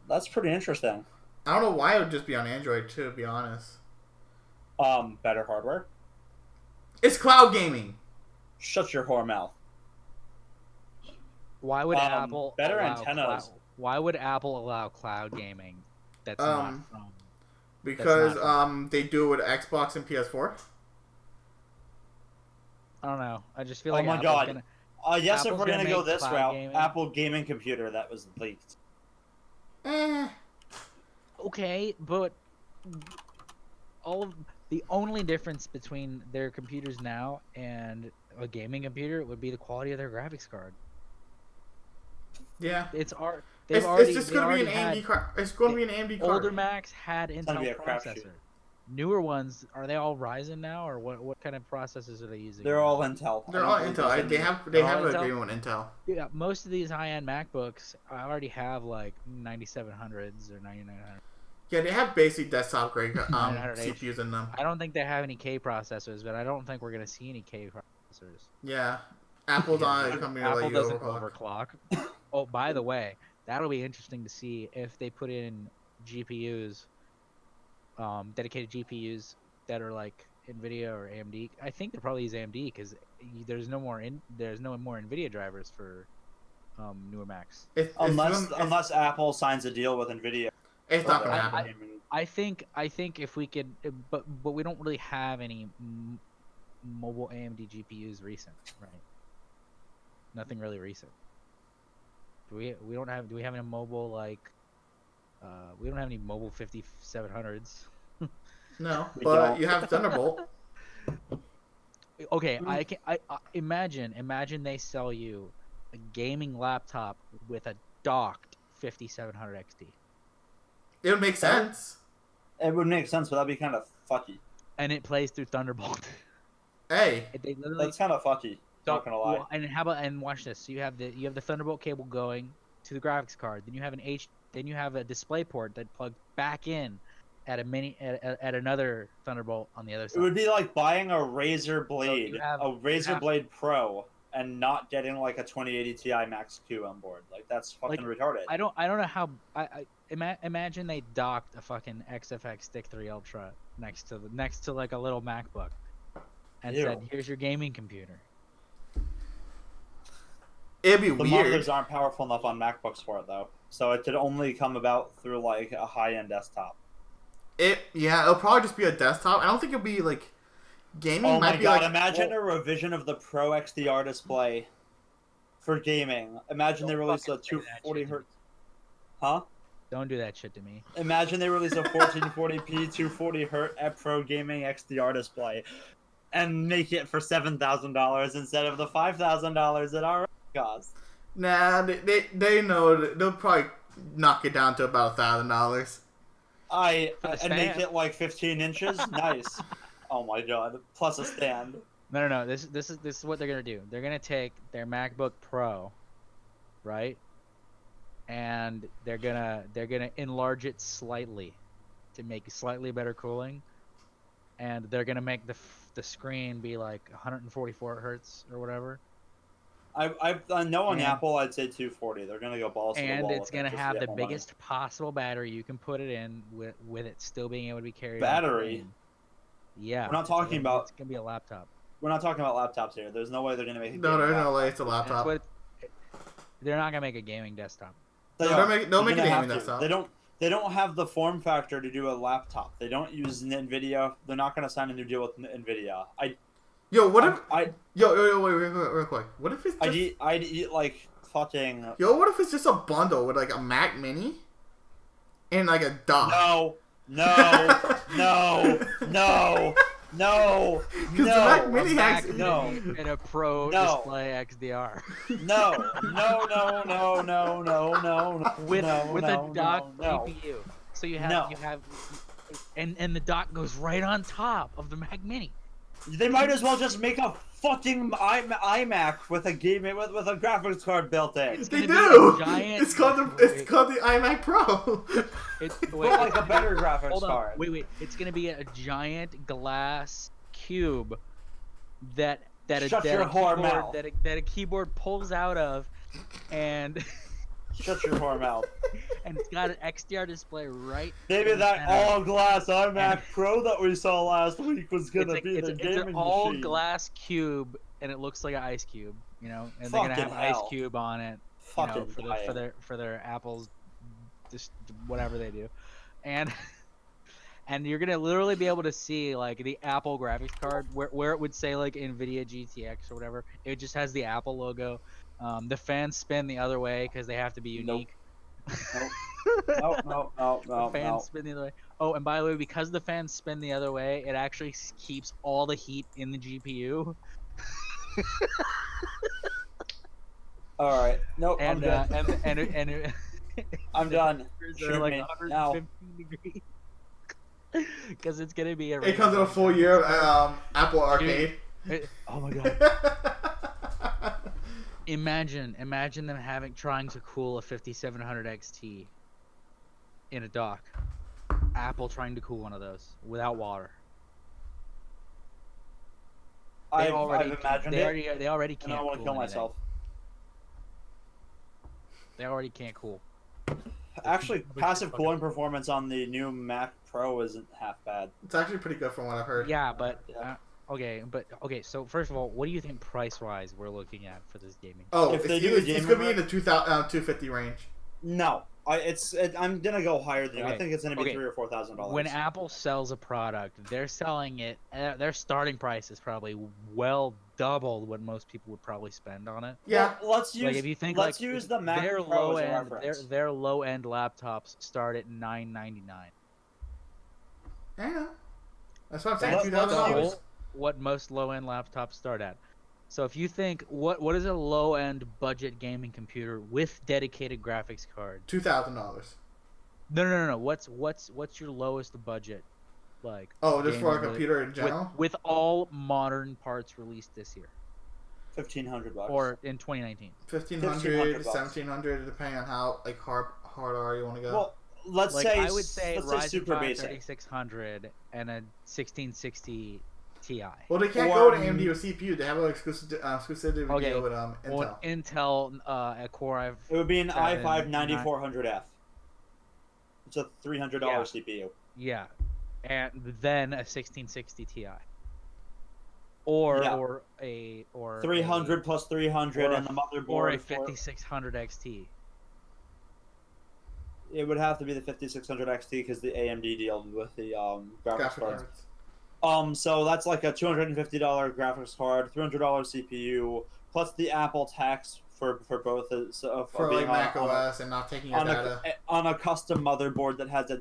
That's pretty interesting. I don't know why it would just be on Android too, to be honest. Better hardware. It's cloud gaming. Shut your whore mouth. Why would Apple better allow antennas. Why would Apple allow cloud gaming? That's not from. Because not they do it with Xbox and PS4. I don't know. I just feel Oh like my Apple's God. gonna. Yes, if Apple's we're gonna gonna go make this cloud route, gaming. Apple gaming computer that was leaked. Okay, but the only difference between their computers now and a gaming computer would be the quality of their graphics card. Yeah. It's It's just going to be an AMD card. It's going to be an AMD card. Older Macs had gonna be Intel a crapshoot. processor. Newer ones, are they all Ryzen now, or what kind of processors are they using? They're all Intel. They're all Intel. They have They're all an Intel? agreement with Intel. Yeah, most of these high-end MacBooks already have like 9700s or 9900s. Yeah, they have basic desktop grade 900H. CPUs in them. I don't think they have any K processors, but I don't think we're gonna see any K processors. Yeah. Apple's on a company to Apple let you doesn't overclock. overclock. Oh, by the way, that'll be interesting to see if they put in GPUs, dedicated GPUs that are like Nvidia or AMD. I think they'll probably use AMD because there's no more Nvidia drivers for newer Macs. Unless Apple signs a deal with Nvidia. It's not going to happen. I think if we could, but we don't really have any mobile AMD GPUs recent, right? Nothing really recent. Do we have any mobile like we don't have any mobile 5700s. No, We but don't. you have Thunderbolt. Okay, I imagine they sell you a gaming laptop with a docked 5700 XT. It would make sense. It would make sense, but that'd be kind of fucky. And it plays through Thunderbolt. Hey. They literally That's kind of fucky. Not gonna lie. Well, and how about watch this? So you have the Thunderbolt cable going to the graphics card. Then you have a display port that plugs back in at at another Thunderbolt on the other side. It would be like buying a Razer Blade, have- Blade Pro, and not getting like a 2080 Ti Max Q on board. Like that's fucking retarded. I don't know how. Imagine they docked a fucking XFX Stick 3 Ultra next to like a little MacBook, and said, "Here's your gaming computer." It'd be The weird. monitors aren't powerful enough on MacBooks for it though, so it could only come about through like a high-end desktop. It'll probably just be a desktop. I don't think it'll be like gaming. Oh might my be god! like, Imagine a revision of the Pro XDR display for gaming. Imagine they release a 240 hertz. Huh? Don't do that shit to me. Imagine they release a 1440p 240 hertz Pro gaming XDR display, and make it for $7,000 instead of the $5,000 it already costs. Nah, they know they'll probably knock it down to about $1,000. And make it like 15 inches. Nice. Oh my god! Plus a stand. No. This is what they're gonna do. They're gonna take their MacBook Pro, right? and they're gonna enlarge it slightly to make slightly better cooling, and they're gonna make the screen be like 144 hertz or whatever. I know on And- Apple I'd say 240. They're gonna go balls to the And wall. it's with it gonna just to have get the more money. biggest possible battery you can put it in with it still being able to be carried. Battery? on the plane. Yeah. We're not talking about- It's gonna be a laptop. We're not talking about laptops here. There's no way they're gonna make a No, gaming there's no laptop. way it's a That's laptop. what. They're not gonna make a gaming desktop. They No, are. they'll make They're a gonna gaming have to. desktop. They don't have the form factor to do a laptop. They don't use Nvidia. They're not gonna sign a new deal with Nvidia. Yo, what if? I Yo, wait, real quick. What if it's just? I'd eat like fucking. Yo, what if it's just a bundle with like a Mac Mini and like a dock? No, no, no, no, no, the Mac no, Mini has no. And a Pro No. Display XDR. no, no, no, no, no, no, no, with no, with no, a dock no. GPU. So you have No. and the dock goes right on top of the Mac Mini. They might as well just make a fucking iMac with a with a graphics card built in. It's They gonna be do. a giant- It's called the iMac Pro. But like a better graphics hold on. card. Wait. It's gonna be a giant glass cube that Shut your whore mouth. that a keyboard pulls out of, and Shut your whore mouth. and it's got an XDR display right. Maybe in the that center. all glass iMac And- Pro that we saw last week was gonna be it's the it's gaming an all machine. glass cube, and it looks like an ice cube, you know, and they're gonna Fucking have ice hell. cube on it, Fucking for their apples, just whatever they do, and and you're gonna literally be able to see like the Apple graphics card where it would say like Nvidia GTX or whatever. It just has the Apple logo. The fans spin the other way because they have to be unique. No. The fans spin the other way. Oh, and by the way, because the fans spin the other way, it actually keeps all the heat in the GPU. All right. Nope. I'm And good. and I'm done. temperatures Shoot are like me 115 degrees. Because it's gonna be a. It comes with a full year of Apple Arcade. Oh my god! Imagine them trying to cool a 5700 XT in a dock. Apple trying to cool one of those without water. I've imagined They already and can't. I want to cool kill anything. myself. They already can't cool. Actually, But passive fucking- cooling performance on the new Mac Pro isn't half bad. It's actually pretty good from what I've heard. Yeah, but Yeah. okay. So first of all, what do you think price-wise we're looking at for this gaming? Oh, If it's, they do a it's gaming gonna be in rack- the 250 range. No, I'm gonna go higher than you. I Okay, think it's gonna be okay. $3,000 or $4,000. When Apple sells a product, they're selling it. Their starting price is probably well double what most people would probably spend on it. Yeah. Well, let's use. Like if you think let's like use the Mac their Pro low as a end, reference. their low end laptops start at $999. I know. That's what I'm saying. Let's $2,000. use- What most low end laptops start at. So if you think what is a low end budget gaming computer with dedicated graphics card? $2,000. No. What's your lowest budget? Like Oh, just for a gaming computer in general. with all modern parts released this year $1,500. or in 2019. 1,500, $1,500. 1,700, depending on how like hard are you want to go. Well, let's Like say I would say let's say Ryzen super 5 basic. 3600 and a 1660 Ti. Well, they can't or- go to AMD with CPU. They have an exclusivity Okay. deal with Intel. Or Intel a Core i5. It would be an Seven, i5 9400F. It's a $300 Yeah. CPU. Yeah, and then a 1660 Ti. Or Yeah. or 300 plus 300 or a- and the motherboard. or a for- 5600 XT. It would have to be the 5600 XT because the AMD deal with the graphics Graphic cards. cards. So that's like a $250 graphics card, $300 CPU, plus the Apple tax for both For being like Mac on, OS and not taking your data. on a custom motherboard that has a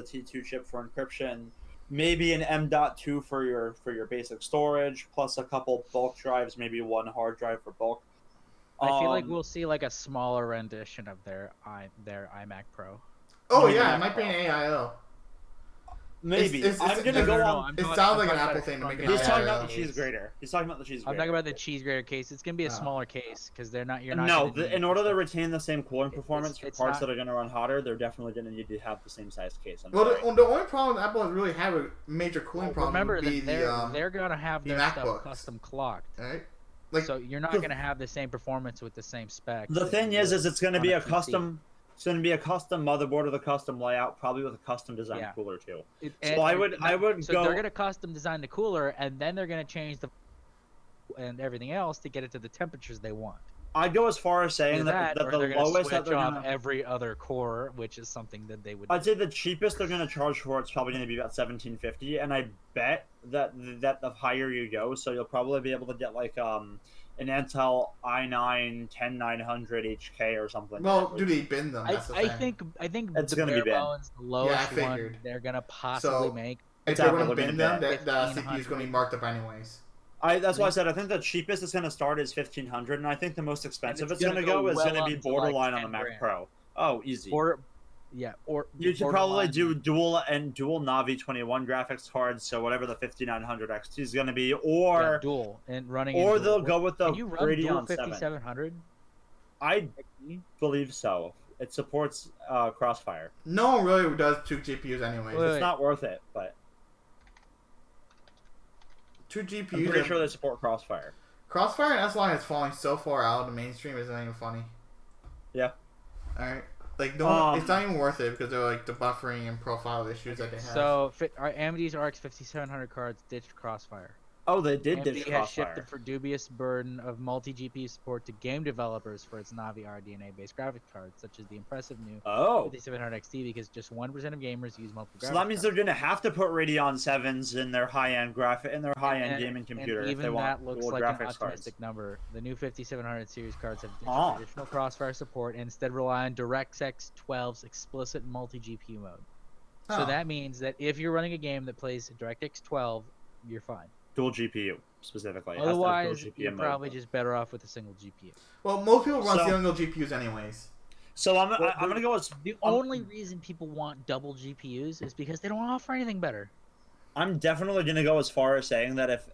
T2 chip for encryption, maybe an M.2 for your basic storage, plus a couple bulk drives, maybe one hard drive for bulk. I feel like we'll see like a smaller rendition of their iMac Pro. Oh I mean, yeah, it Mac might be an Pro. AIO. Maybe. It's- I'm gonna it's- go no, on. I'm It talking- sounds I'm like an talking about Apple a thing to make it shrunken He's higher. talking about the case. cheese grater. He's talking about the cheese I'm grater. talking about the cheese grater case. It's gonna be a Oh. smaller case because they're not. You're not. No, gonna need in order to the- retain the same cooling performance for it's parts not- that are going to run hotter, they're definitely going to need to have the same size case. I'm Well, sorry. the only problem Apple has really had a major cooling Well, problem remember would be that the they're gonna have the their MacBooks. stuff custom clocked. right? Like So you're not gonna have the same performance with the same specs. The that thing you is would it's going to on be a PC. custom. It's going to be a custom motherboard with a custom layout, probably with a custom design Yeah. cooler too. And- So I would so go. they're gonna custom design the cooler, and then they're gonna change the and everything else to get it to the temperatures they want. I'd go as far as saying Either that or the they're gonna lowest that switch they're off going to. every other core, which is something that they would. I'd say the cheapest they're going to charge for it's probably going to be about $17.50, and I bet that the higher you go, so you'll probably be able to get like an Intel i9 10900 HK or something. well, do they bin them? I, That's the I thing. think It's the gonna be bare bad. bones, the lowest one figured. they're gonna possibly So- make. If It's they're Apple, going to they're bin gonna them, bin the CPU is going to be marked up anyways. That's why I said I think the cheapest it's going to start is 1500, and I think the most expensive it's it's going to gonna go go is well going to be up to, like, borderline on the 10 Mac grand. Pro. Oh, easy. Or You should probably borderline- do dual Navi 21 graphics cards, so whatever the 5900 XT is going to be, yeah, or dual and running. or in they'll dual. go with the Can you run dual Radeon 7. 5700? I believe so. It supports Crossfire. No one really does 2 GPUs anyways. Wait, It's not worth it, but 2 I'm GPUs. pretty are- sure they support Crossfire. Crossfire and S-Line is falling so far out of the mainstream, it's not even funny. Yeah. Alright. Like, no, it's not even worth it because they're like the buffering and profile issues that they have. So our AMD's RX 5700 cards ditched Crossfire. Oh, they did AMD ditch has Crossfire. shifted for dubious burden of multi-GPU support to game developers for its Navi RDNA-based graphics cards, such as the impressive new Oh. 5700 XT, because just 1% of gamers use multiple graphics So that means cards. they're gonna have to put Radeon 7s in their high-end And- gaming computer and if even they want that looks dual like an graphics cards. optimistic number. The new 5700 series cards have ditched Ah. traditional Crossfire support and instead rely on DirectX 12's explicit multi-GPU mode. So Oh. that means that if you're running a game that plays DirectX 12, you're fine. Dual GPU specifically. It has to have dual Otherwise, GPU you're mode. probably just better off with a single GPU. Well, most people run So- single GPUs anyways. So I'm Well, gonna go as The only reason people want double GPUs is because they don't offer anything better. I'm definitely gonna go as far as saying that if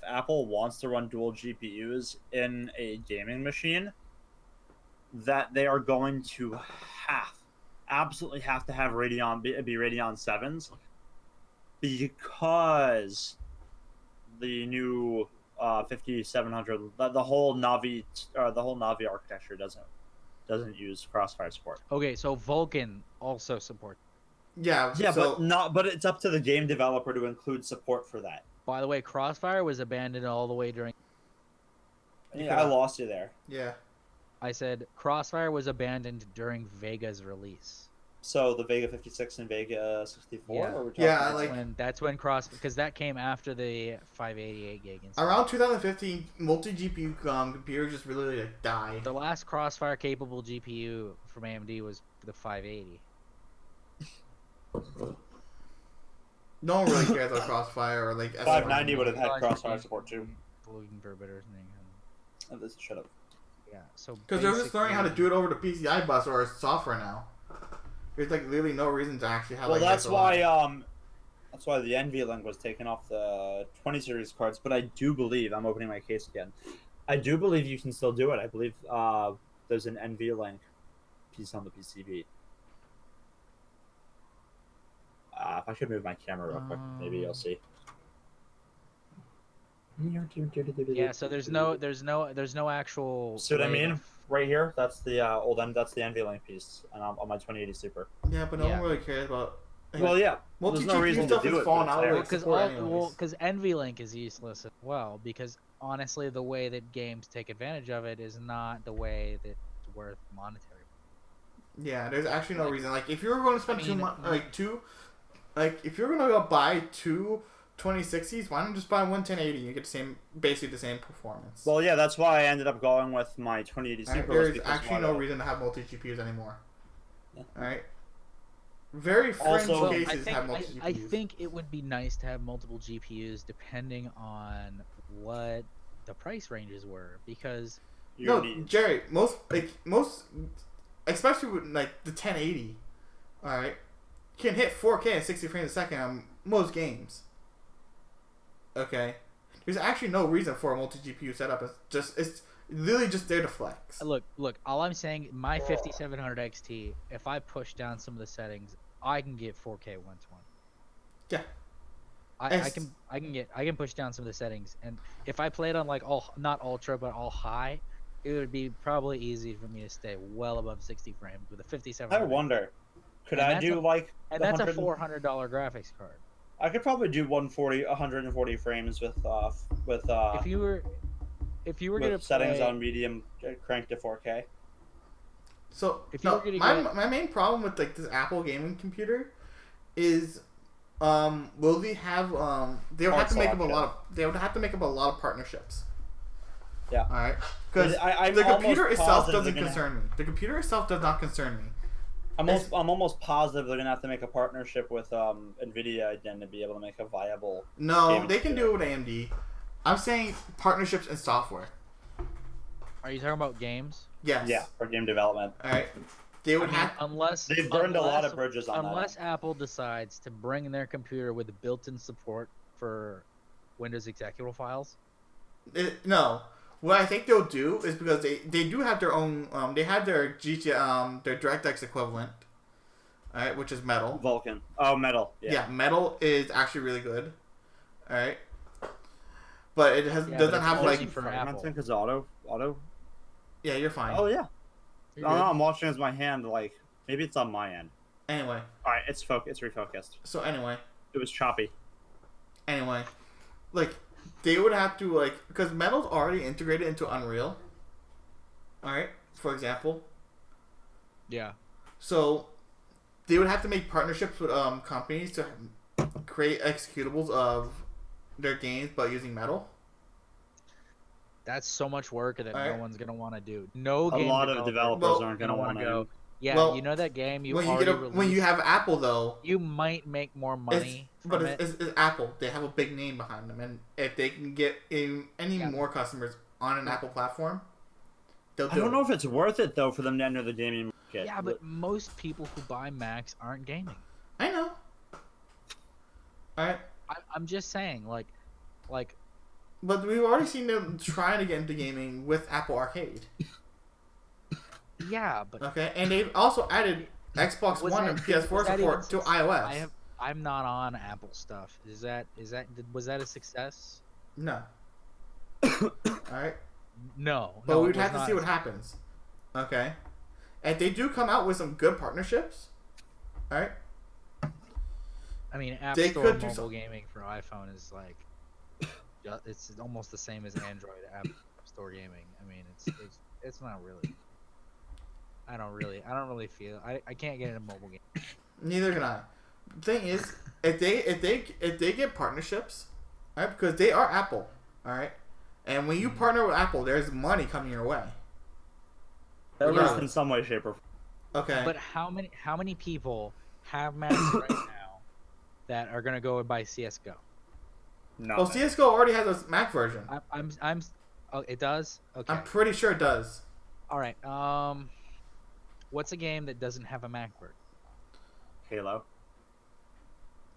Apple wants to run dual GPUs in a gaming machine, that they are going to absolutely have to have Radeon be Radeon 7s, because the new 5700 the whole Navi architecture doesn't use Crossfire support. Okay, so Vulkan also supports. Yeah, Yeah, so, but it's up to the game developer to include support for that. By the way, Crossfire was abandoned all the way during. Yeah, I lost you there. yeah. I said Crossfire was abandoned during Vega's release. So the Vega 56 and Vega 64. Yeah. Or we're talking Yeah, about- like- That's when because that came after the 588 gig. And stuff. Around 2015, multi-GPU computers just really like died. The last Crossfire capable GPU from AMD was the 580. No one really cares about Crossfire or like S-Line. 590 would have had Well, Crossfire support too. Looking for a better thing. Oh, this shut up. Yeah, so Because they're just learning how to basically- do it over the PCI bus or software now. There's like literally no reason to actually have. Well, like, that's SLI. why the NVLink was taken off the 20 series cards. But I do believe I'm opening my case again. I do believe you can still do it. I believe there's an NVLink piece on the PCB. If I could move my camera real quick, maybe you'll see. Yeah, so there's no actual. See what I way mean? of- Right here, that's the that's the NVLink piece, and on my 2080 Super. Yeah, but no Yeah. one really cares about. Like, Well, yeah. There's no multi-GPU reason to stuff do is it. falling but out it's of there. it. support anyways. Because NVLink is useless as well. Because honestly, the way that games take advantage of it is not the way that's worth monetary. Yeah, there's actually no reason. Like, if you're going to spend I mean, if you're gonna go buy two 2060s, why don't you just buy one 1080? You get basically the same performance. Well, yeah, that's why I ended up going with my 2080 Alright, Super. there's because actually why no not? reason to have multi GPUs anymore. Yeah. All right. Very fringe Also- cases have multi GPUs. I think it would be nice to have multiple GPUs depending on what the price ranges were, because Your No, needs. Jerry. Most, especially with like the 1080. All right. can hit 4K at 60 frames a second on most games. Okay, there's actually no reason for a multi-GPU setup. It's literally just there to flex. Look. All I'm saying, my 5700 XT, if I push down some of the settings, I can get 4K 120. Yeah. I can push down some of the settings, and if I played on like not ultra but all high, it would be probably easy for me to stay well above 60 frames with a 5700. I wonder, could I do that's a $400 graphics card. I could probably do 140 frames with if you were gonna settings play, on medium cranked to 4K. So if you were gonna my main problem with like this Apple gaming computer is will they have they would have to make up a lot of partnerships. Yeah. All right. Because the computer itself doesn't concern me. The computer itself does not concern me. I'm almost positive they're gonna have to make a partnership with Nvidia again to be able to make a viable. No, they can do it with AMD. I'm saying partnerships in software. Are you talking about games? Yes. Yeah, for game development. All right. They would have unless they've burned a lot of bridges on that. Unless Apple decides to bring their computer with built-in support for Windows executable files. No. What I think they'll do is because they do have their own they have their their DirectX equivalent, all right, which is Metal. Vulkan. Oh, Metal. Yeah, Metal is actually really good. All right. But it doesn't have like for Apple. Because auto. Yeah, you're fine. Oh yeah. You're No, good. I'm watching as my hand. Like maybe it's on my end. Anyway. All right, it's refocused. So anyway. It was choppy. Anyway, like they would have to like because Metal's already integrated into Unreal. All right, for example. Yeah. So they would have to make partnerships with companies to create executables of their games, but using Metal. That's so much work that All right. no one's gonna want to do. No A game lot of developers aren't going to want want to go. to. Yeah, Well, you know that game you when you already get released, when you have Apple though, you might make more money but from it. it's Apple. They have a big name behind them, and if they can get any more customers on an Apple platform, they'll do I don't it. know if it's worth it though for them to enter the gaming market. Yeah, but most people who buy Macs aren't gaming. I know. All right. I'm just saying, like, But we've already seen them trying to get into gaming with Apple Arcade. yeah, but Okay, and they've also added Xbox Was One that- and PS4 was that support even to iOS. I'm not on Apple stuff. Was that a success? No. Alright. No. But no, we'd it was have to not. see what happens. Okay. And they do come out with some good partnerships. Alright. I mean, App They Store could do mobile some- gaming for iPhone is like, it's almost the same as Android App Store gaming. I mean, it's not really. I don't really feel. I can't get into mobile games. Neither can I. The thing is, if they get partnerships, right? Because they are Apple, all right. And when you partner with Apple, there's money coming your way. At least Regardless. in some way, shape, or form. Okay. But how many people have Macs right now that are gonna go and buy CS:GO? No. Well, CS:GO already has a Mac version. I'm. Oh, it does. Okay. I'm pretty sure it does. All right. What's a game that doesn't have a Mac version? Halo.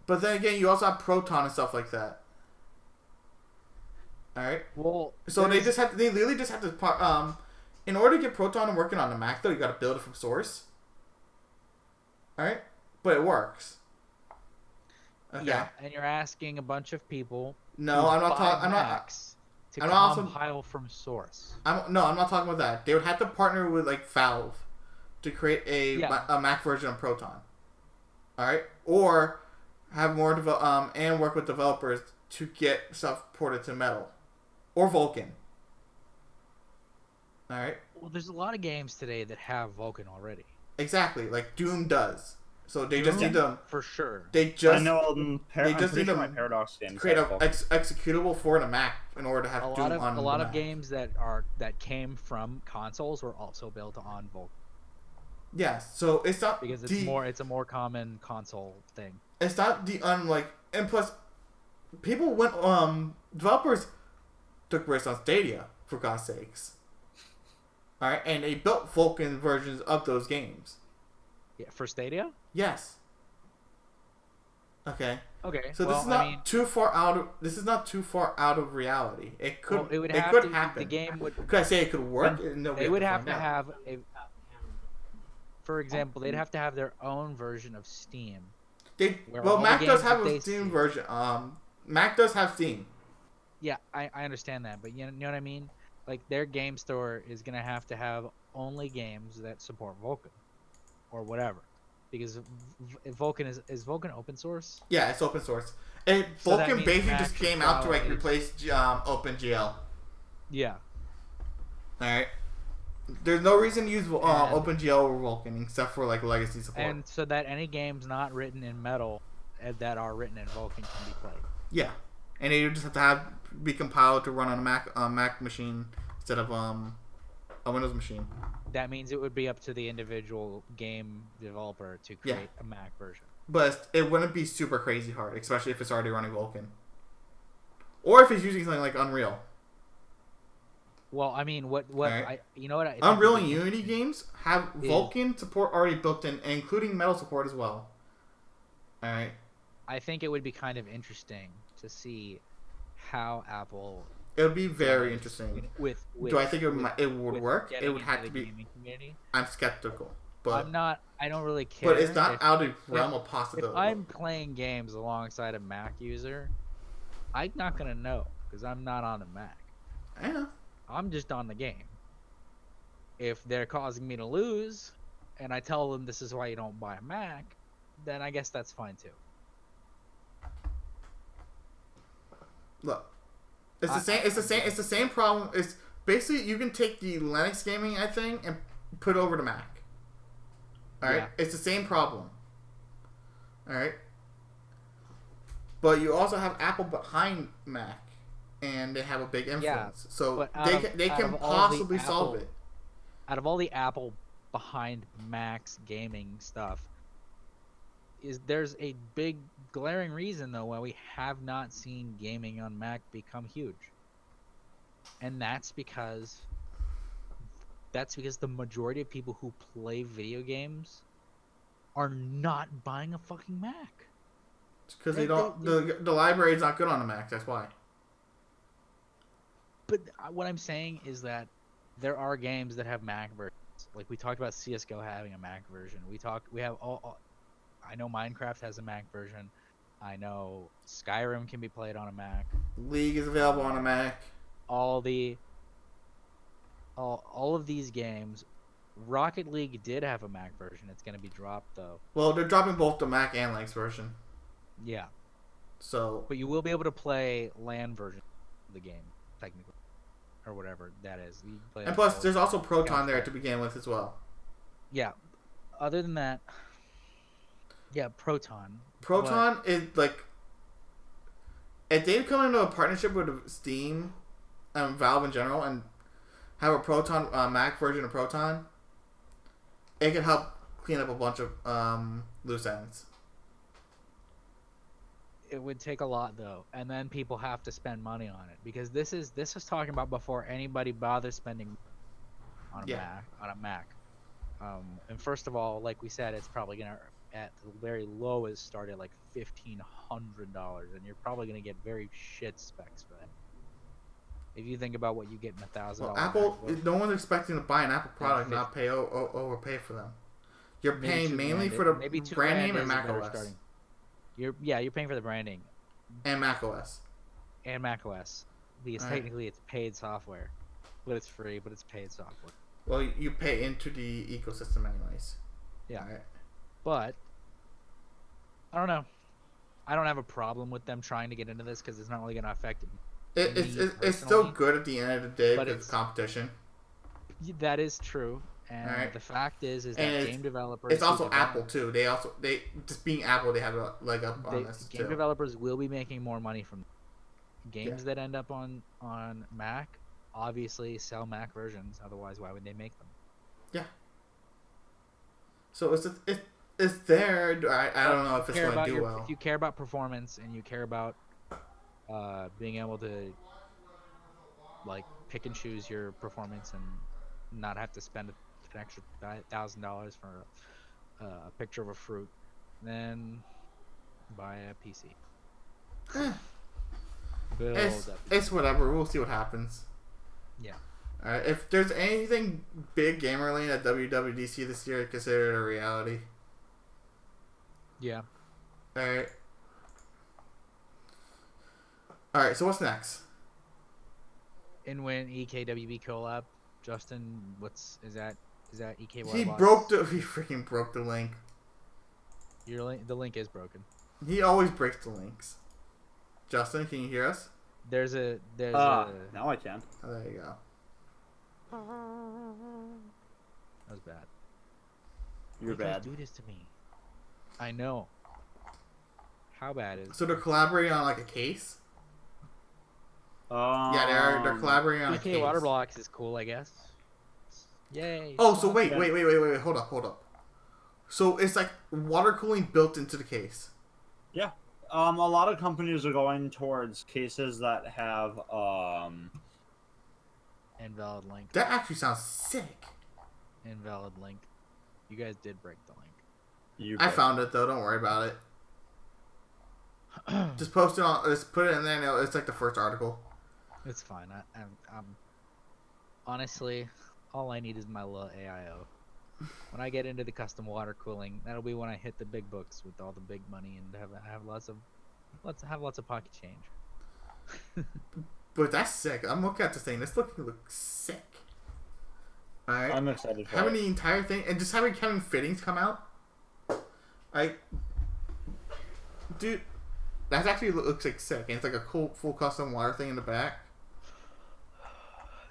But then again, you also have Proton and stuff like that. All right. Well, So they literally just have to in order to get Proton working on the Mac though, you got to build it from source. All right, but it works. Okay. Yeah, and you're asking a bunch of people. No, who I'm not buy talking. I'm not. Macs to I'm not also- compile from source. I'm not talking about that. They would have to partner with like Valve to create a Mac version of Proton. All right, or have more and work with developers to get stuff ported to Metal or Vulkan. All right. Well, there's a lot of games today that have Vulkan already. Exactly, like Doom does. So they just need to. For sure. They just I know. they I'm just pretty need sure to my Paradox games create a have Vulkan. executable for the Mac in order to have A Doom lot of on a lot the of Mac. games that came from consoles were also built on Vulkan Yes, so it's not because it's a more common console thing. It's not the and plus, people went developers took risks on Stadia for God's sakes. All right, and they built Vulkan versions of those games. Yeah, for Stadia. Yes. Okay. Okay. So well, this is not I mean, too far out of. This is not too far out of reality. It could. well, it would it have could to. happen. The game would. Could I say it could work? No, we They would have find to out. have a. For example, they'd have to have their own version of Steam. Where all the Mac does games have that a they Steam see- version. Mac does have Steam. Yeah, I understand that, but you know what I mean? Like their game store is gonna have to have only games that support Vulkan, or whatever, because Vulkan is Vulkan open source. Yeah, it's open source. And So that Vulkan means basically Mac just should came out to like probably- replace OpenGL. Yeah. All right. There's no reason to use And- OpenGL or Vulkan except for like legacy support. And so that any games not written in Metal that are written in Vulkan can be played. Yeah, and you just have to be compiled to run on a Mac machine instead of a Windows machine. That means it would be up to the individual game developer to create a Mac version. But it wouldn't be super crazy hard, especially if it's already running Vulkan. Or if it's using something like Unreal. Well, I mean, what Right. you know what? I think Unreal would and be Unity interesting games have is- Vulkan support already built in, including Metal support as well. Alright. I think it would be kind of interesting to see how Apple It would be very does interesting. with Do I think it with- would with work? getting It would into have the to be. gaming community. I'm skeptical. But I'm not. I don't really care. but it's not if, out of realm of if possibility. I'm playing games alongside a Mac user, I'm not gonna know because I'm not on the Mac. I know. I'm just on the game. If they're causing me to lose, and I tell them this is why you don't buy a Mac, then I guess that's fine too. Look, it's the same. It's the same. It's the same problem. It's basically you can take the Linux gaming thing and put it over to Mac. All right, Yeah. it's the same problem. All right, but you also have Apple behind Mac, and they have a big influence. So but they out can of all the possibly solve Apple- it. Out of all the Apple behind Mac's gaming stuff, there's a big glaring reason though why we have not seen gaming on Mac become huge. And that's because the majority of people who play video games are not buying a fucking Mac. Because they They- don't. they- The library is not good on the Mac. That's why. But what I'm saying is that there are games that have Mac versions. Like we talked about CS:GO having a Mac version. We have all I know Minecraft has a Mac version. I know Skyrim can be played on a Mac. League is available on a Mac. All of these games, Rocket League did have a Mac version. It's going to be dropped though. Well, they're dropping both the Mac and Linux version. Yeah, So but you will be able to play LAN version of the game technically, or whatever that is. You can play and it plus, both. there's also Proton Yeah. there to begin with as well. Yeah. Other than that, yeah, Proton. Proton is like if they come into a partnership with Steam and Valve in general and have a Proton Mac version of Proton, it can help clean up a bunch of loose ends. It would take a lot though, and then people have to spend money on it because this is talking about before anybody bothers spending on a Mac. And first of all, like we said, it's probably gonna at the very lowest start at like $1,500, and you're probably gonna get very shit specs for that. If you think about what you get in $1,000. Well, Apple, MacBook, no one's expecting to buy an Apple product and Yeah, not pay overpay for them. You're maybe paying $2,000 mainly is- for the maybe $2,000 brand name is and a Mac better OS. starting. You're paying for the branding And Mac OS. and Mac OS because Alright. technically it's paid software, but it's free, but it's paid software. Well, you pay into the ecosystem anyways. Yeah. Alright. But I don't know. I don't have a problem with them trying to get into this because it's not really going to affect It's me still personally, good at the end of the day but because it's competition. that is true. And Alright. the fact is And that it's- game developers It's who also develop- Apple too. They just being Apple, they have a leg up on this game too. developers will be making more money from games that end up on Mac. Obviously, sell Mac versions. Otherwise, why would they make them? So it's there. I don't know if it's Care going to about do well. If you care about performance and you care about being able to like pick and choose your performance and not have to spend an extra $1,000 for a picture of a fruit, then Buy a PC. Eh, Build up. it's whatever. We'll see what happens. Yeah. Alright, if there's anything big gamer-related at WWDC this year, consider it a reality. Yeah. Alright. Alright, so what's next? InWin-EKWB Colab. Justin, is that EKY? He freaking broke the link. The link is broken. He always breaks the links. Justin, can you hear us? There's a now I can. Oh, there you go. That was bad. You're Why you guys bad. do this to me? I know. How bad is? So they're collaborating on like a case? Yeah, they're collaborating on a EK case. water blocks is cool, I guess. Yay. Oh, so wait, Yeah. wait, hold up. So it's like water cooling built into the case. Yeah. A lot of companies are going towards cases that have Invalid link. That actually sounds sick. Invalid link. You guys did break the link. I found it though. Don't worry about it. Just post it on. Just put it in there. And it's like the first article. It's fine. I'm honestly, all I need is my little AIO. When I get into the custom water cooling, that'll be when I hit the big books with all the big money and have lots of pocket change. But that's sick. I'm looking at this thing. This looks sick. All right. I'm excited for Having it. the entire thing and just having fittings come out. Like, dude, that actually looks like sick. And it's like a cool full custom water thing in the back.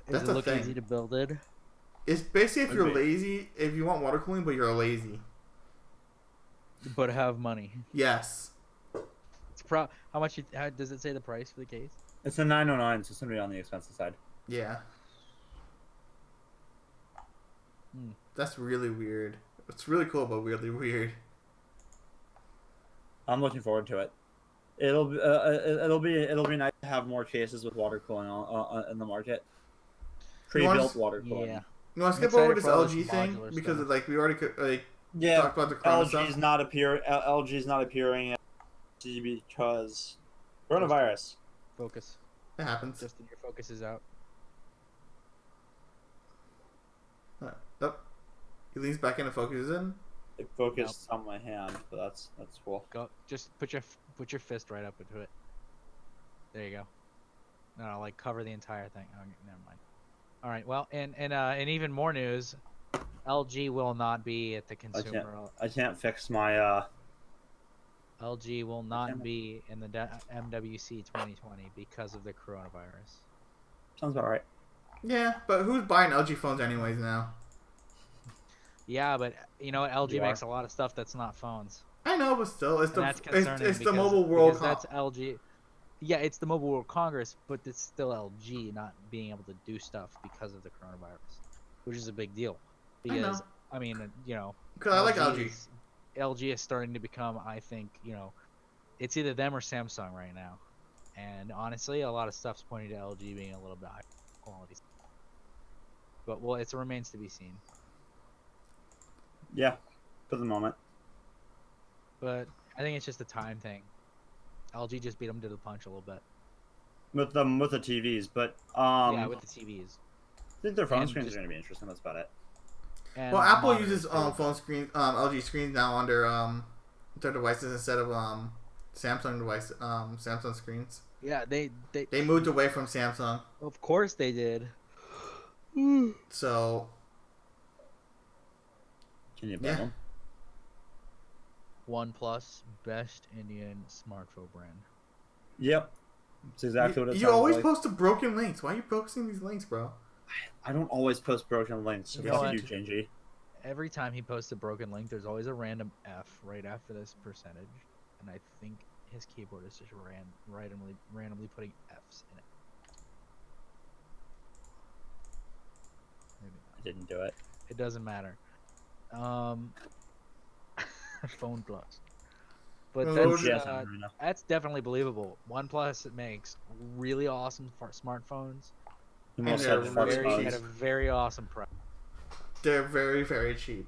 That's Does it a look thing. easy to build it? It's basically if you're Okay. lazy, if you want water cooling, but you're lazy. But have money. Yes. It's how much? How does it say the price for the case? It's a 909, so it's gonna be on the expensive side. Yeah. Hmm. That's really weird. It's really cool, but weirdly weird. I'm looking forward to it. It'll be nice to have more cases with water cooling in the market. Pre-built water cooling. Yeah. You want to I'm skip over excited this for all this LG thing modular because stuff. like we already Yeah. talked about the Corona LG's stuff. not LG's not appearing at LG because coronavirus. Focus. It happens. Justin, your focus is out. Oh, he leans back in and focuses in. It focused on my hand, but that's cool. Go. Just put your fist right up into it. There you go. No, like cover the entire thing. Oh, never mind. All right. Well, and even more news, LG will not be at the consumer. I can't fix my LG will Damn not it. be in the MWC 2020 because of the coronavirus. sounds about right. Yeah, but who's buying LG phones anyways now? Yeah, but you know what? LG You makes are. a lot of stuff that's not phones. I know, but still, it's And that's the concerning it's the because- Mobile World because that's LG. Yeah, it's the Mobile World Congress, but it's still LG not being able to do stuff because of the coronavirus, which is a big deal. I know. Because I mean, you know, because I like LG. LG is starting to become, I think, you know, it's either them or Samsung right now. And honestly, a lot of stuff's pointing to LG being a little bit higher quality. But well, it remains to be seen. Yeah, for the moment. But I think it's just a time thing. LG just beat them to the punch a little bit. With the TVs, but Yeah, with the TVs. I think their phone and screens just- are gonna be interesting. That's about it. And Well, Apple monitors, uses too. phone screens, LG screens now on their devices instead of Samsung screens. Yeah, they They moved away from Samsung, of course they did. so Can you blame Yeah. them? OnePlus, best Indian smartphone brand. Yep. It's exactly what it you sounds always like. post the broken links. Why are you posting these links, bro? I don't always post broken links. You Fuck know what? you, Gingy. Every time he posts a broken link, there's always a random F right after this percentage, and I think his keyboard is just randomly putting Fs in it. Maybe not. I didn't do it. It doesn't matter. Phone Plus. But Well, that's yeah. Right now. that's definitely believable. OnePlus makes really awesome smartphones The And most they're said very smartphones. at a very awesome price. They're very, very cheap.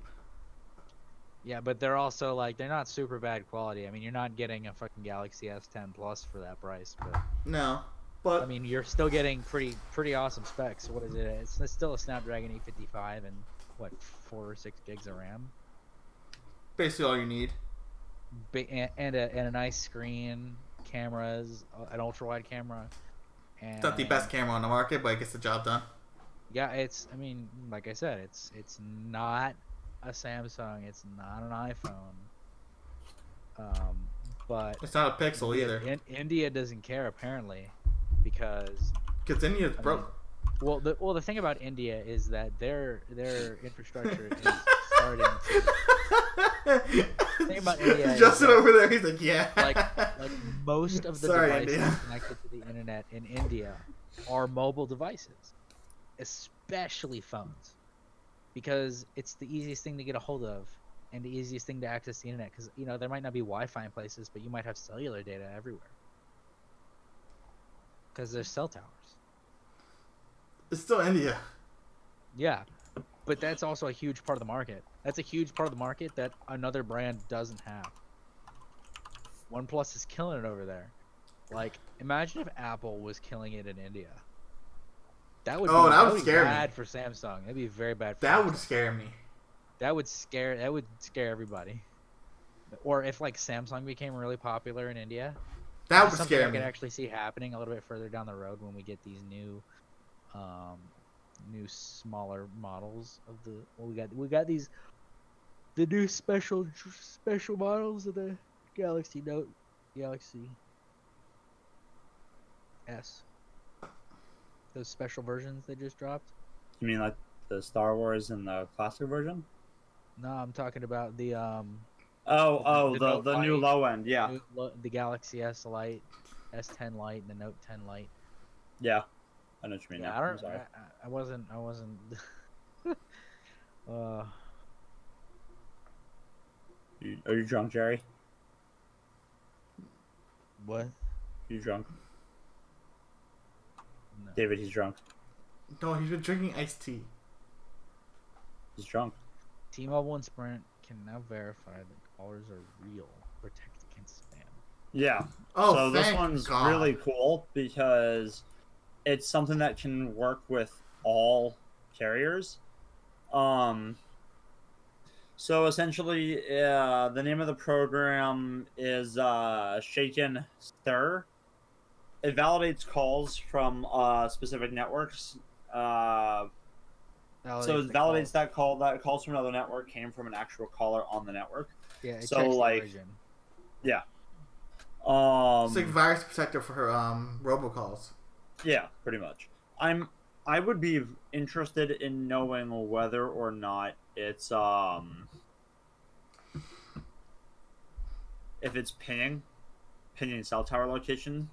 Yeah, but they're also like they're not super bad quality. I mean, you're not getting a fucking Galaxy S10 Plus for that price, but No, I but mean, you're still getting pretty awesome specs. What is it? It's still a Snapdragon 855 and what 4 or 6 gigs of RAM, basically all you need. and a nice screen, cameras, an ultra wide camera, and It's not the best camera on the market, but it gets the job done. yeah, it's. I mean, like I said, it's not a Samsung. It's not an iPhone. But It's not a Pixel either. India doesn't care apparently, because Because India's I broke. mean, the thing about India is that their infrastructure is starting to. The thing about India is Justin that, over there, he's like, yeah. like most of the Sorry, devices India. connected to the internet in India are mobile devices, especially phones, because it's the easiest thing to get a hold of and the easiest thing to access the internet. Because there might not be Wi-Fi in places, but you might have cellular data everywhere because there's cell towers. It's still India. Yeah, but that's also a huge part of the market. That's a huge part of the market that another brand doesn't have. OnePlus is killing it over there. Like, imagine if Apple was killing it in India. That would Oh, that would be scare me. bad for Samsung. That'd be very bad for That Samsung. would scare me. That would scare everybody. Or if like Samsung became really popular in India. That This would is something scare I me. could actually see happening a little bit further down the road when we get these new smaller models of the we got the new special models of the Galaxy Note, Galaxy S. Those special versions they just dropped. You mean like the Star Wars and the classic version? No, I'm talking about the The new Lite, low end, yeah. the Galaxy S Lite, S10 Lite, and the Note 10 Lite. Yeah. I know what you mean Yeah, now. I'm sorry. I wasn't. uh, Are you drunk, Jerry? what? You drunk? No. David, he's drunk. No, he's been drinking iced tea. He's drunk. T-Mobile and Sprint can now verify that callers are real, protect against spam. Yeah. Oh, so this thank one's God. really cool because it's something that can work with all carriers. So essentially, the name of the program is Shaken Stir. It validates calls from specific networks. So it validates that calls from another network came from an actual caller on the network. Yeah, it So, checks the like, origin. Yeah. It's like virus protector for her robocalls. Yeah, pretty much. I would be interested in knowing whether or not it's if it's pinging cell tower location.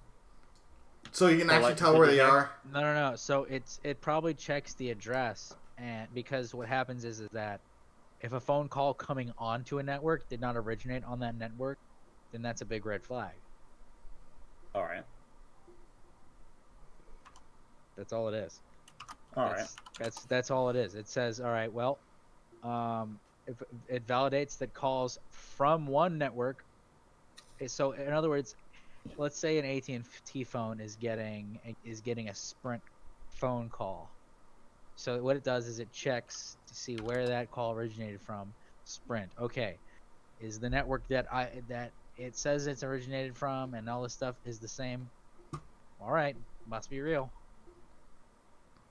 So you can Or, actually like, tell where they 50K? are. No. So it probably checks the address, and because what happens is that if a phone call coming onto a network did not originate on that network, then that's a big red flag. All right. That's all it is. All right. That's all it is. It says, all right, well, if it validates that calls from one network. So in other words, let's say an AT&T phone is getting a Sprint phone call. So what it does is it checks to see where that call originated from. Sprint. Okay, is the network that it says it's originated from and all this stuff is the same? All right, must be real.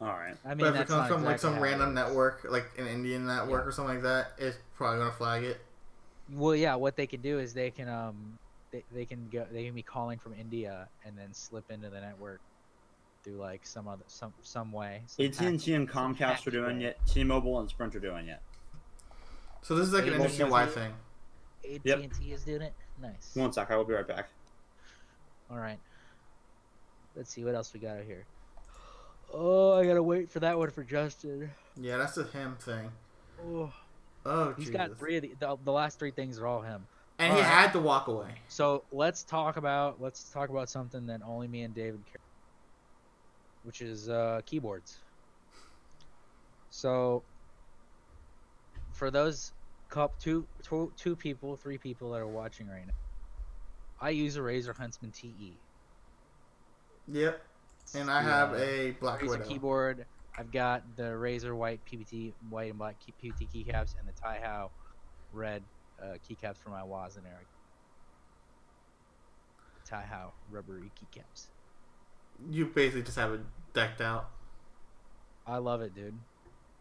All right. I mean, But if it that's comes not from like exactly some how it random is. network, like an Indian network or something like that, it's probably gonna flag it. Well, yeah, what they can do is they can they can be calling from India and then slip into the network through like some way. AT&T and Comcast are doing it. T-Mobile and Sprint are doing it. So this is like an industry wide thing. AT&T is doing it. Nice. One sec, I will be right back. All right. Let's see what else we got out here. Oh, I gotta wait for that one for Justin. Yeah, that's a him thing. Oh, Oh, he's Jesus. got three of the last three things are all him. And All he right. had to walk away. So let's talk about something that only me and David care, which is keyboards. So for those two people, three people that are watching right now. I use a Razer Huntsman TE. Yep. And I have a Black Razer Widow. keyboard. I've got the Razer white white and black PPT keycaps, and the Taihao red keycaps for my Waz and Eric. Taihao rubbery keycaps. You basically just have it decked out. I love it, dude.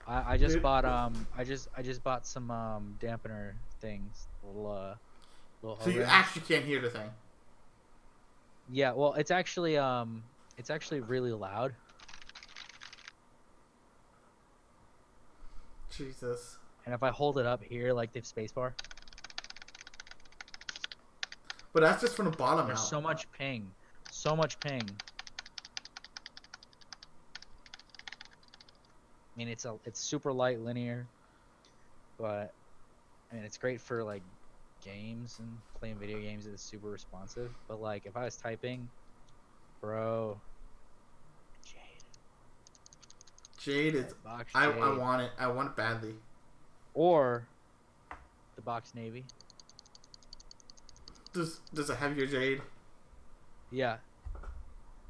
I just bought I just bought some dampener things, little So you holograms. actually can't hear the thing. Yeah, well, it's actually really loud. Jesus. And if I hold it up here like the spacebar, But that's just from the bottom there's out. so much ping. So much ping. I mean, it's super light linear, but I mean, it's great for like games and playing video games. It's super responsive. But like, if I was typing, bro, Jade is. box I Jade, want it. I want it badly. or the box Navy. Does it have your Jade? Yeah.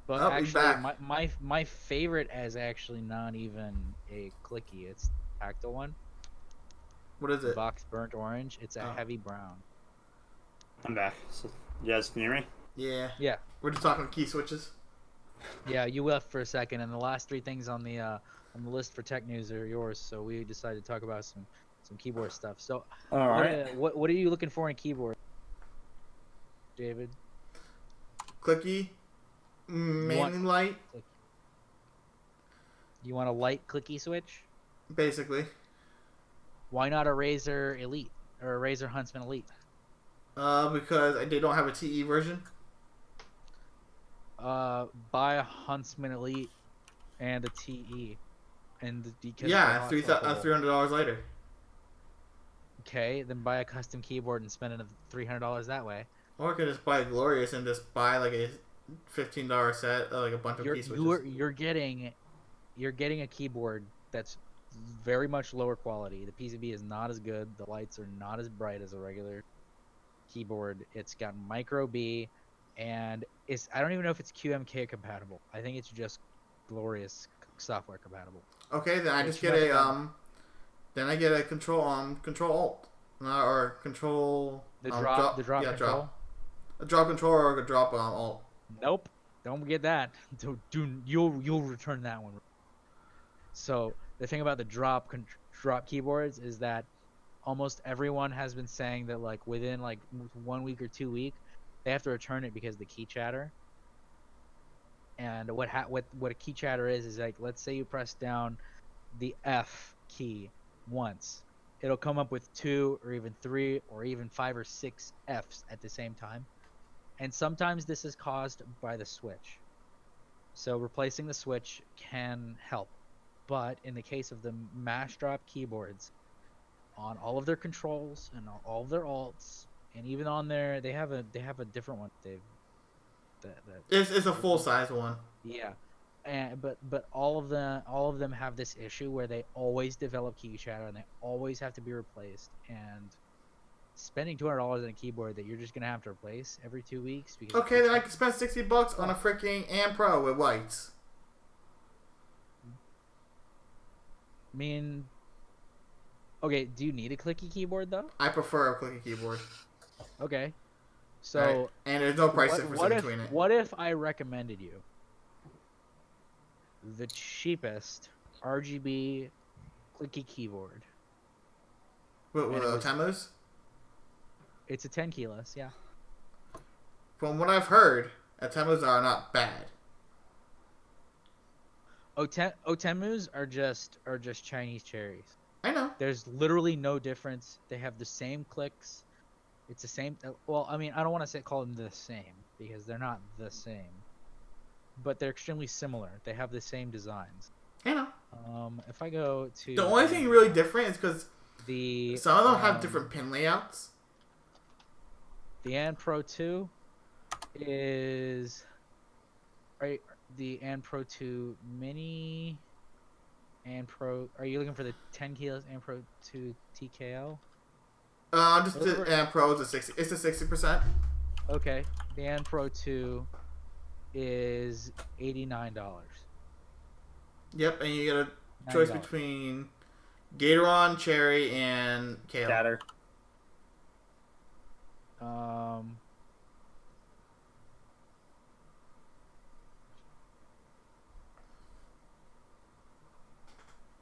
But Oh, he's actually, back. my favorite is actually not even a clicky. It's a tactile one. What is The it? box burnt orange. It's a Oh. heavy brown. I'm back. So, you guys can hear me? Yeah. Yeah. We're just talking key switches. Yeah, you left for a second, and the last three things on the list for tech news are yours. So we decided to talk about some keyboard stuff. So All right. what are you looking for in keyboard, David? Clicky. Mainly light. You want a light clicky switch? Basically. Why not a Razer Elite or a Razer Huntsman Elite? Because they don't have a TE version. Buy a Huntsman Elite and a TE, and because Yeah, they're hot swappable. $300 later. Okay, then buy a custom keyboard and spend another $300 that way. Or I could just buy Glorious and just buy like a $15 set, like a bunch of key switches. You're getting a keyboard that's very much lower quality. The PCB is not as good. The lights are not as bright as a regular keyboard. It's got micro B, and I don't even know if it's QMK compatible. I think it's just Glorious software compatible. Okay, then I It's just get much a better. then I get a control Alt, or control The drop control. drop. A drop control or a drop Alt. Nope, don't get that. You'll return that one. So the thing about the drop keyboards is that almost everyone has been saying that like within like 1 week or 2 weeks they have to return it because of the key chatter. And what a key chatter is like, let's say you press down the F key once, it'll come up with 2 or even 3 or even 5 or 6 Fs at the same time. And sometimes this is caused by the switch. So replacing the switch can help. But in the case of the mash drop keyboards, on all of their controls and all of their alts, and even on their they have a different one. It's a full size one. Yeah, and but all of them have this issue where they always develop key chatter and they always have to be replaced. And spending $200 on a keyboard that you're just gonna have to replace every 2 weeks because Okay, then I can spend $60 on a freaking Am Pro with whites. I mean, okay, do you need a clicky keyboard though? I prefer a clicky keyboard. Okay, so Right. And there's no price difference in between it. what if I recommended you the cheapest RGB clicky keyboard? With And it was- Temos? It's a 10 keyless, yeah. From what I've heard, Temos are not bad. Otemus are just Chinese cherries. I know. There's literally no difference. They have the same clicks. It's the same. Well, I mean, I don't want to call them the same because they're not the same, but they're extremely similar. They have the same designs. I know. If I go to The only thing really different is because the some of them have different pin layouts. The An Pro 2 is right. The An Pro 2 Mini, An Pro. Are you looking for the 10 kilos An Pro 2 TKO? Just the and Pro is a 60. It's a 60%. Okay, the N Pro 2 is $89. Yep, and you get a choice $90. between Gatoron, Cherry, and Kale. Scatter.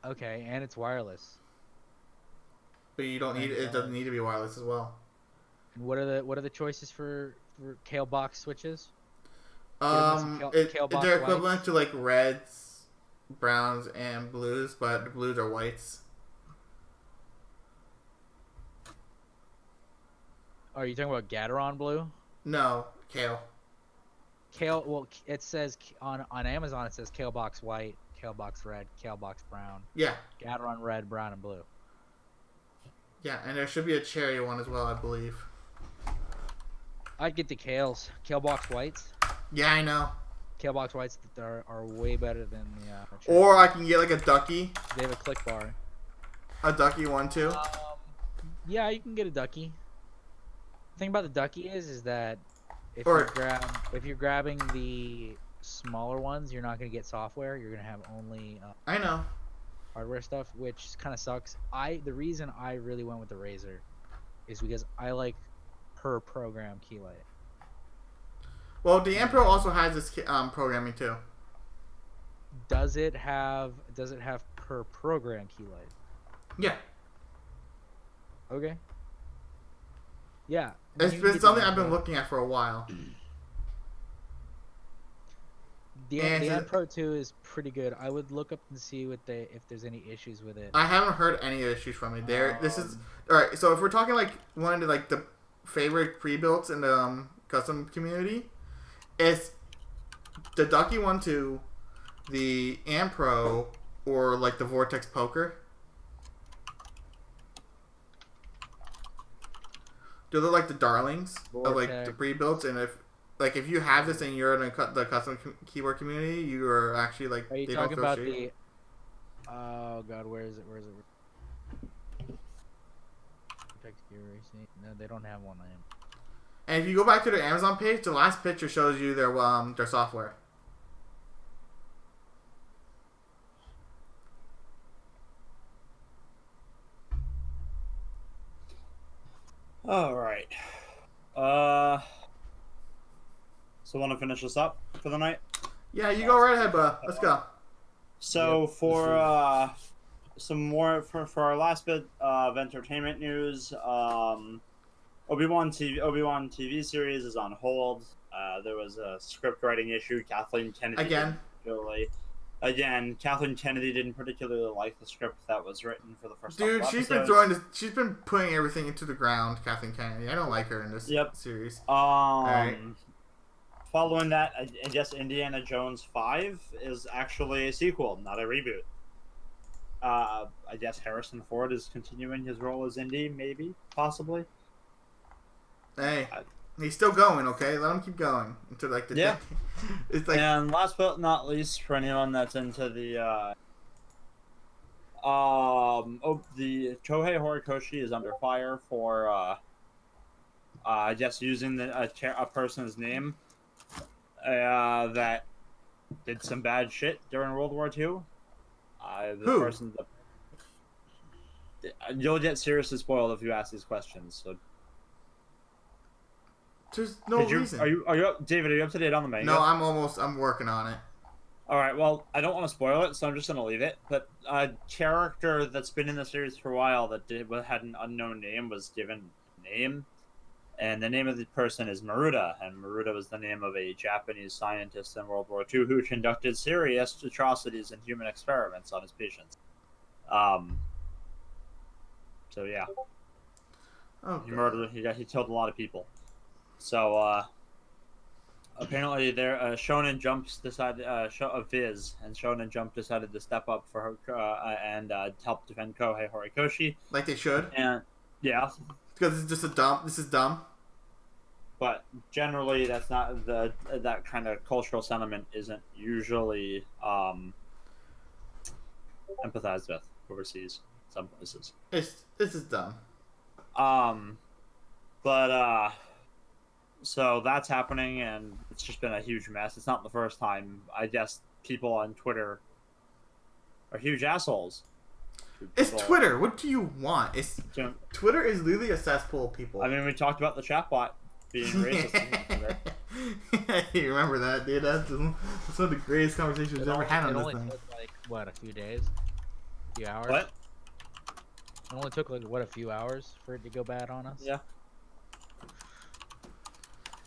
Okay, and it's wireless. But you don't need it. Doesn't need to be wireless as well. And what are the choices for Kale box switches? Kale box They're whites? equivalent to like reds, browns, and blues, but the blues are whites. Are you talking about Gatoron blue? No, Kale. Kale. Well, it says on Amazon. It says Kale box white, Kale box red, Kale box brown. Yeah. Gatoron red, brown, and blue. Yeah, and there should be a cherry one as well, I believe. I'd get the Kales. Kale box whites. Yeah, I know. Kale box whites are way better than the. Or I can get like a ducky. They have a click bar. A ducky one too. Yeah, you can get a ducky. The thing about the ducky is that if you're grabbing the smaller ones, you're not gonna get software. You're gonna have only. I know. Hardware stuff, which kind of sucks. The reason I really went with the Razer is because I like per program keylight. Well, the Pro also has this programming too. Does it have per program keylight? Yeah. Okay. Yeah. It's been something I've been looking at for a while. The N Pro 2 is pretty good. I would look up and see if there's any issues with it. I haven't heard any issues from it. This is all right. So if we're talking like one of the favorite pre-builts in the custom community, it's the Ducky 1-2, the Pro, or like the Vortex Poker. They're like the darlings of like the pre-builts, and if you have this and you're in the custom keyboard community, you are actually like. Are you talking about the? Oh God, where is it? No, they don't have one. And if you go back to their Amazon page, the last picture shows you their software. All right. So want to finish this up for the night? Yeah, you go right ahead, bud. Let's go. So for some more for our last bit of entertainment news, Obi-Wan TV series is on hold. There was a script writing issue. Kathleen Kennedy Kathleen Kennedy didn't particularly like the script that was written for the first. Dude, she's been putting everything into the ground. Kathleen Kennedy. I don't like her in this series. Right. Following that, I guess Indiana Jones 5 is actually a sequel, not a reboot. I guess Harrison Ford is continuing his role as Indy, maybe, possibly. Hey, he's still going, okay? Let him keep going until like the day. It's like. And last but not least, for anyone that's into the the Kohei Horikoshi is under fire for just using a person's name that did some bad shit during World War II. Who? You'll get seriously spoiled if you ask these questions. So. There's no reason. Are you up, David? Are you up to date on the manga? No, I'm working on it. All right. Well, I don't want to spoil it, so I'm just gonna leave it. But a character that's been in the series for a while that had an unknown name was given a name, and the name of the person is Maruda, and Maruda was the name of a Japanese scientist in World War II who conducted serious atrocities and human experiments on his patients. So yeah. Oh. He murdered. He killed a lot of people. So apparently, Shonen Jump's decided Viz and Shonen Jump decided to step up for her and help defend Kohei Horikoshi. Like they should. And yeah, because it's just This is dumb. But generally, that's not that kind of cultural sentiment isn't usually empathized with overseas. Some places. This is dumb. But so that's happening, and it's just been a huge mess. It's not the first time. I guess people on Twitter are huge assholes. It's People- Twitter. What do you want? Jim- Twitter is literally a cesspool of people. I mean, we talked about the chatbot being racist. on Twitter. You remember that, dude? That's one of the greatest conversations we've ever had on it this only thing. took like what, a few days, a few hours. What? It only took like what, a few hours for it to go bad on us. Yeah.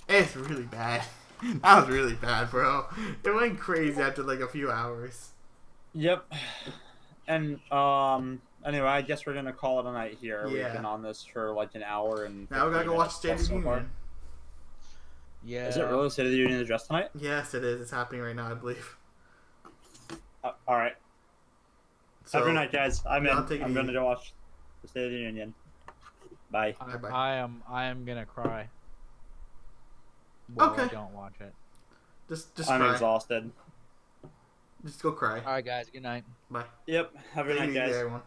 It's really bad. That was really bad, bro. It went crazy after like a few hours. Yep. And anyway, I guess we're gonna call it a night here. We've Yeah. been on this for like an hour and. Now we gotta 15 go watch minutes State of plus the so far. Union. Yeah. Is it really State of the Union address tonight? Yes, it is. It's happening right now, I believe. All right. So, Have a good night, guys. I'm yeah, in. I'll take it I'm gonna easy. go watch the State of the Union. Bye. Bye-bye. I am gonna cry. Well, Okay. Don't watch it. Just I'm cry. exhausted. Just go cry. All right, guys. Good night. Bye. Yep. Have a good Take it night, easy, guys. everyone.